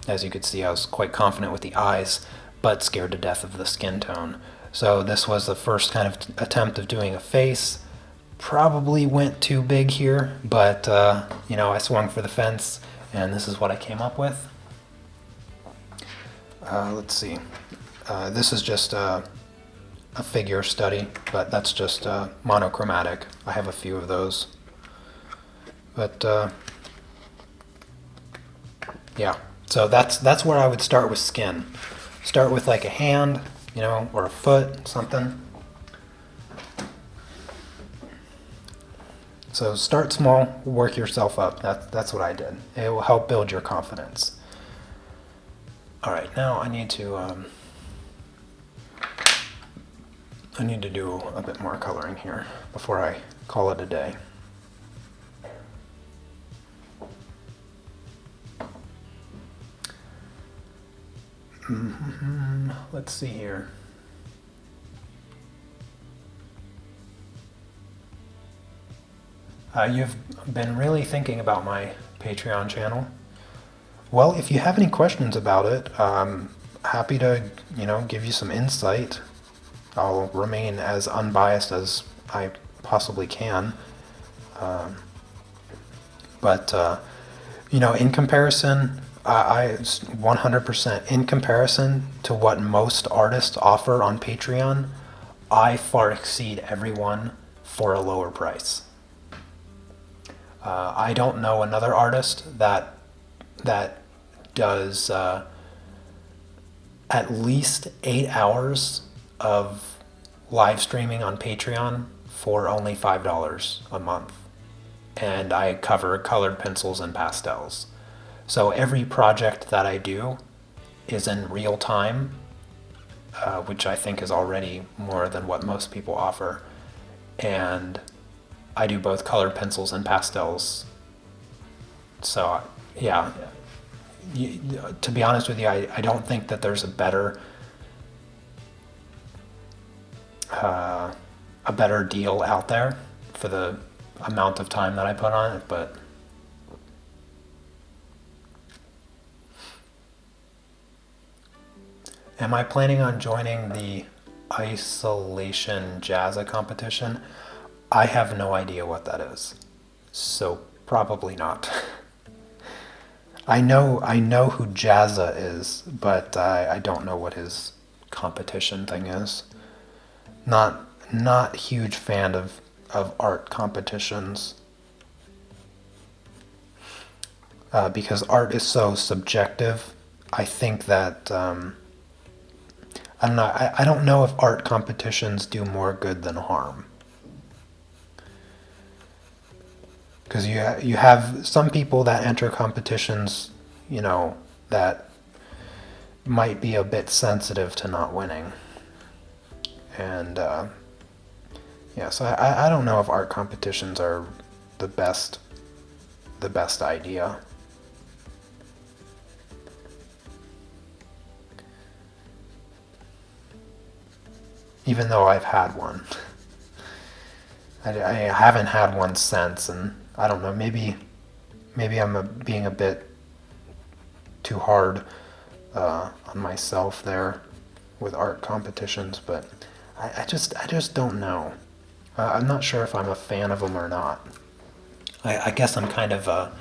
Speaker 1: as you could see, I was quite confident with the eyes, but scared to death of the skin tone. So this was the first kind of attempt of doing a face. Probably went too big here, but I swung for the fence, and this is what I came up with. Let's see. This is just a figure study, but that's just monochromatic. I have a few of those. But yeah, so that's where I would start with skin. Start with like a hand, or a foot, something. So start small, work yourself up. That's what I did. It will help build your confidence. All right, now I need to do a bit more coloring here before I call it a day. Let's see here. You've been really thinking about my Patreon channel. Well, if you have any questions about it, I'm happy to, give you some insight. I'll remain as unbiased as I possibly can. But in comparison, I 100% in comparison to what most artists offer on Patreon, I far exceed everyone for a lower price. I don't know another artist that does at least 8 hours of live streaming on Patreon for only $5 a month. And I cover colored pencils and pastels. So every project that I do is in real time, which I think is already more than what most people offer. And I do both colored pencils and pastels. So yeah, to be honest with you, I don't think that there's a better deal out there for the amount of time that I put on it, but am I planning on joining the Isolation Jazza competition. I have no idea what that is. So probably not. I know who Jazza is, but I don't know what his competition thing is. Not huge fan of art competitions, because art is so subjective. I think that I don't know. I don't know if art competitions do more good than harm. Because you have some people that enter competitions, that might be a bit sensitive to not winning, and yeah. So I don't know if art competitions are the best the best idea. Even though I've had one. I haven't had one since, and I don't know. Maybe I'm being a bit too hard on myself there with art competitions, but I just don't know. I'm not sure if I'm a fan of them or not. I guess I'm kind of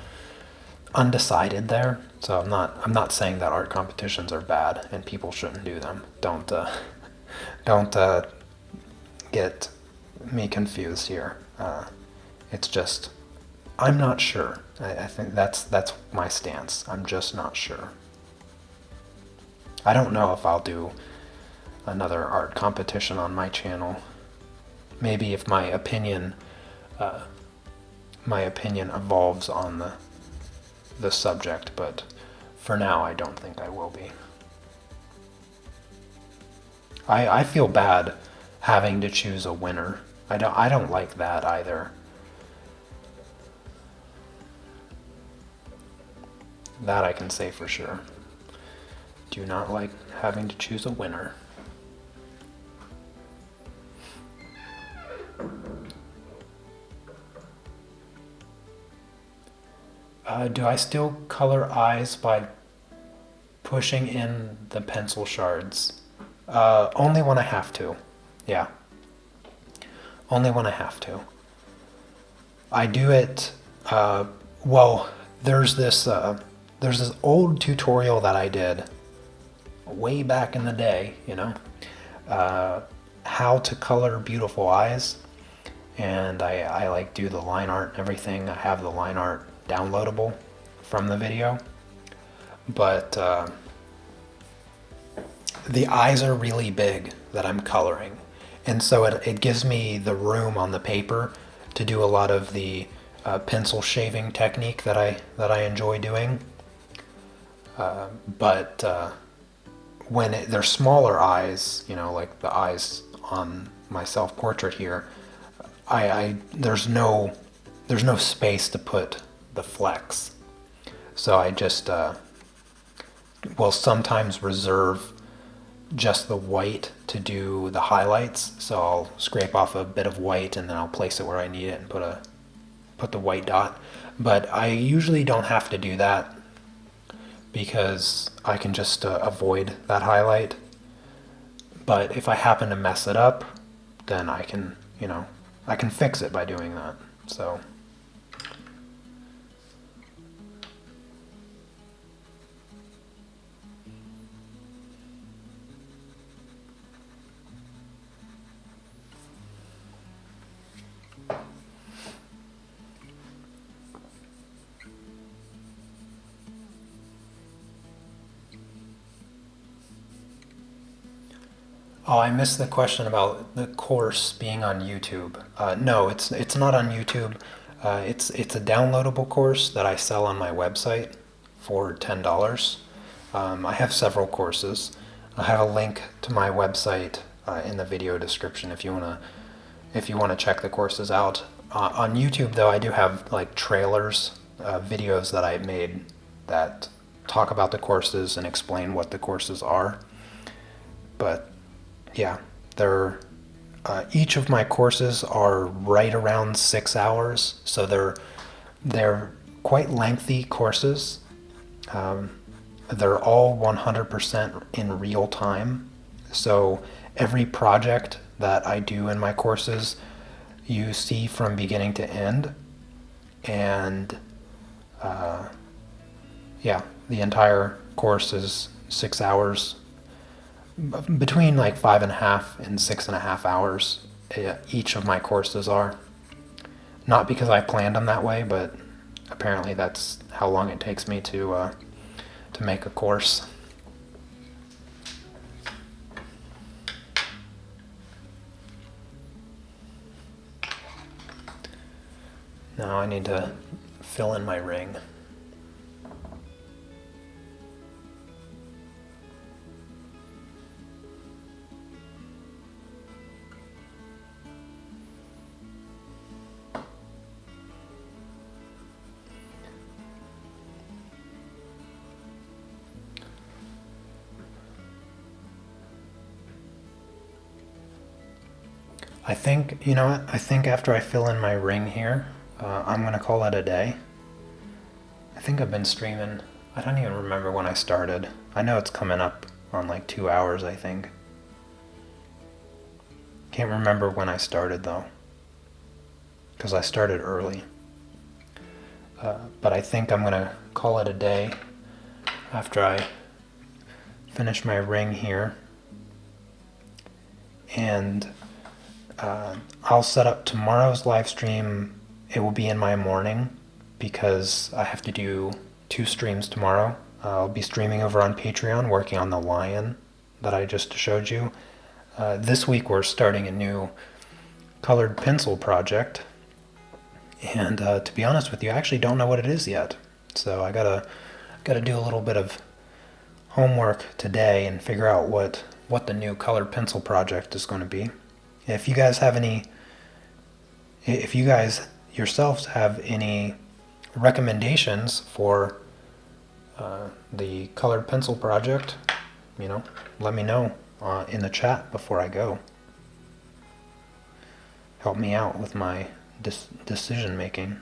Speaker 1: undecided there. So I'm not saying that art competitions are bad and people shouldn't do them. Don't get me confused here. It's just I'm not sure. I think that's my stance. I'm just not sure. I don't know if I'll do another art competition on my channel. Maybe if my opinion evolves on the subject, but for now I don't think I will be. I feel bad having to choose a winner. I don't like that either. That I can say for sure. Do not like having to choose a winner. Do I still color eyes by pushing in the pencil shards? Only when I have to. Yeah. Only when I have to. I do it, well, there's this old tutorial that I did way back in the day, how to color beautiful eyes. And I like do the line art and everything. I have the line art downloadable from the video. But the eyes are really big that I'm coloring. And so it gives me the room on the paper to do a lot of the pencil shaving technique that I enjoy doing. But when they're smaller eyes, like the eyes on my self-portrait here, there's no space to put the flecks. So I just will sometimes reserve just the white to do the highlights. So I'll scrape off a bit of white and then I'll place it where I need it and put the white dot. But I usually don't have to do that because I can just avoid that highlight. But if I happen to mess it up, then I can fix it by doing that. So oh, I missed the question about the course being on YouTube. No, it's not on YouTube. It's a downloadable course that I sell on my website for $10. I have several courses. I have a link to my website in the video description if you wanna check the courses out. On YouTube though, I do have like trailers, videos that I made that talk about the courses and explain what the courses are. But yeah, each of my courses are right around 6 hours, so they're quite lengthy courses. They're all 100% in real time, so every project that I do in my courses you see from beginning to end, and yeah, the entire course is 6 hours, between like 5.5 and 6.5 hours. Each of my courses are. Not because I planned them that way, but apparently that's how long it takes me to make a course. Now I need to fill in my ring. I think, you know what, I think after I fill in my ring here, I'm going to call it a day. I think I've been streaming, I don't even remember when I started. I know it's coming up on like 2 hours, I think. Can't remember when I started though, because I started early. But I think I'm going to call it a day after I finish my ring here. And I'll set up tomorrow's live stream. It will be in my morning because I have to do 2 streams tomorrow. I'll be streaming over on Patreon, working on the lion that I just showed you. This week we're starting a new colored pencil project. And to be honest with you, I actually don't know what it is yet. So I gotta do a little bit of homework today and figure out what the new colored pencil project is going to be. If you guys yourselves have any recommendations for the colored pencil project, let me know in the chat before I go. Help me out with my decision making.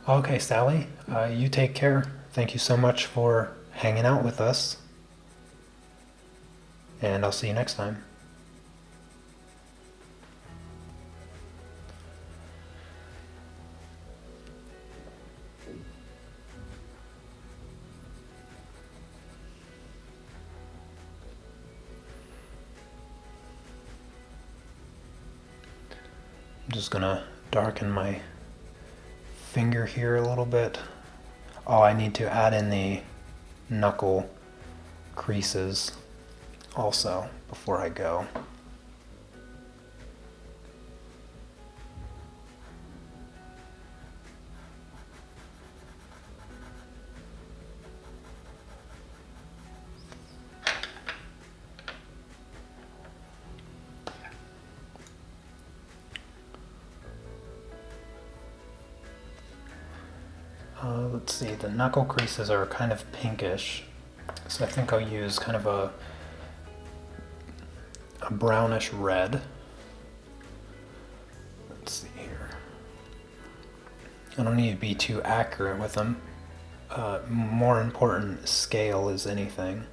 Speaker 1: Okay, Sally, you take care. Thank you so much for hanging out with us. And I'll see you next time. I'm just gonna darken my finger here a little bit. Oh, I need to add in the knuckle creases also before I go. Let's see, the knuckle creases are kind of pinkish, so I think I'll use kind of a brownish red. Let's see here. I don't need to be too accurate with them. More important, scale is anything.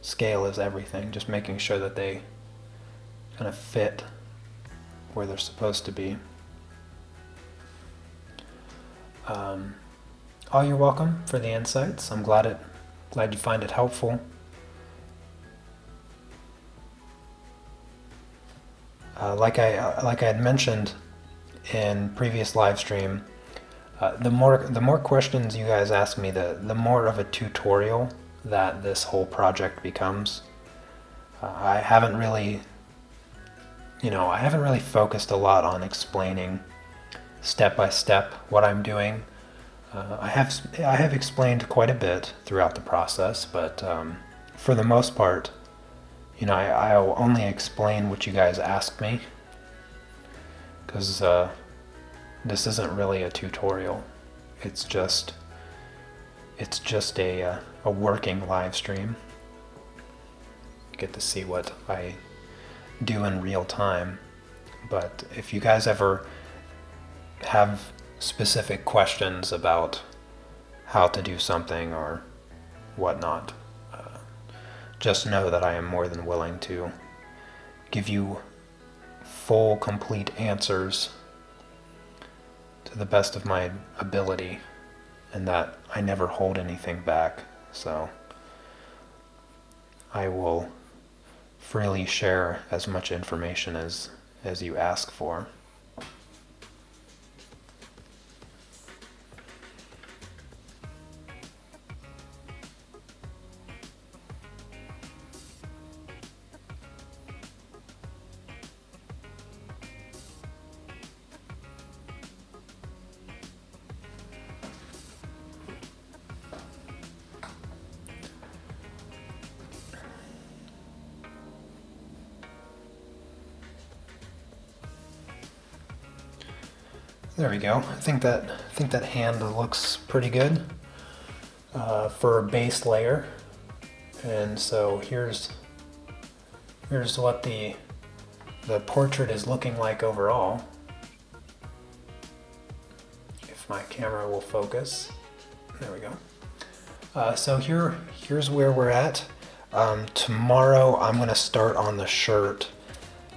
Speaker 1: Scale is everything, just making sure that they kind of fit where they're supposed to be. Oh, you're welcome for the insights. I'm glad you find it helpful. Like I had mentioned in previous live stream, the more questions you guys ask me, the more of a tutorial that this whole project becomes. I haven't really focused a lot on explaining step by step what I'm doing. I have explained quite a bit throughout the process, but for the most part, I'll only explain what you guys ask me, because this isn't really a tutorial. It's just a working live stream. You get to see what I do in real time. But if you guys ever have specific questions about how to do something or whatnot, just know that I am more than willing to give you full, complete answers to the best of my ability, and that I never hold anything back. So I will freely share as much information as you ask for. There we go. I think that hand looks pretty good for a base layer. And so here's what the portrait is looking like overall. If my camera will focus. There we go. So here's where we're at. Tomorrow I'm going to start on the shirt.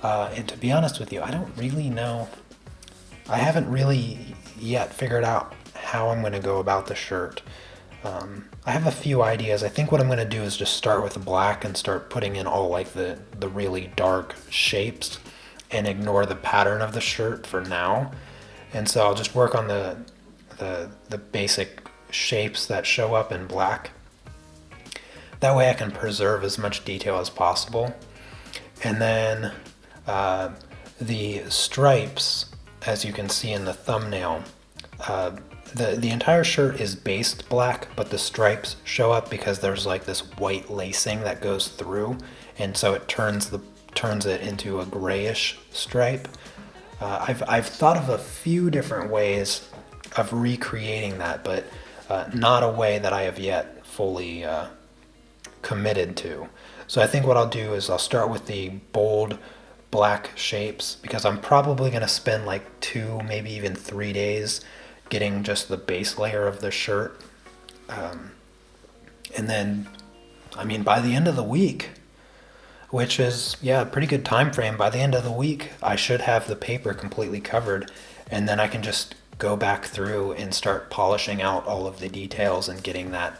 Speaker 1: And to be honest with you, I don't really know. I haven't really yet figured out how I'm going to go about the shirt. I have a few ideas. I think what I'm going to do is just start with the black and start putting in all like the really dark shapes and ignore the pattern of the shirt for now. And so I'll just work on the basic shapes that show up in black. That way I can preserve as much detail as possible. And then the stripes, as you can see in the thumbnail, the entire shirt is based black, but the stripes show up because there's like this white lacing that goes through, and so it turns it into a grayish stripe. I've thought of a few different ways of recreating that, but not a way that I have yet fully committed to. So I think what I'll do is I'll start with the bold black shapes, because I'm probably going to spend like 2, maybe even 3 days getting just the base layer of the shirt. And then, I mean, by the end of the week, which is, yeah, a pretty good time frame, by the end of the week, I should have the paper completely covered, and then I can just go back through and start polishing out all of the details and getting that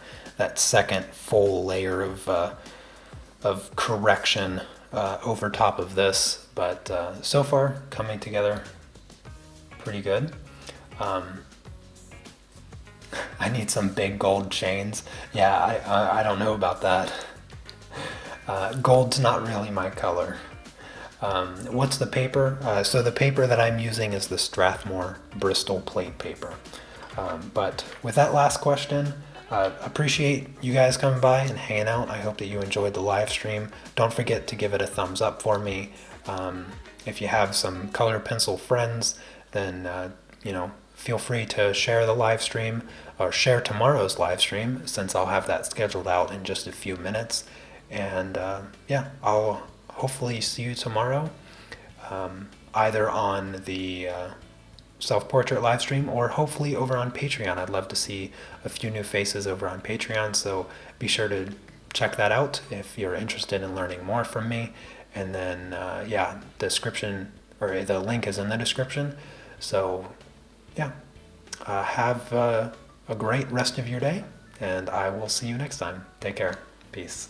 Speaker 1: second full layer of correction over top of this. But so far, coming together pretty good. I need some big gold chains. Yeah, I don't know about that. Gold's not really my color. What's the paper? So the paper that I'm using is the Strathmore Bristol plate paper. But with that last question, appreciate you guys coming by and hanging out. I hope that you enjoyed the live stream. Don't forget to give it a thumbs up for me. If you have some color pencil friends, then feel free to share the live stream or share tomorrow's live stream, since I'll have that scheduled out in just a few minutes. And yeah, I'll hopefully see you tomorrow, either on the self-portrait live stream or hopefully over on Patreon. I'd love to see a few new faces over on Patreon, so be sure to check that out if you're interested in learning more from me. And then yeah, description, or the link is in the description. So yeah, have a great rest of your day, and I will see you next time. Take care. Peace.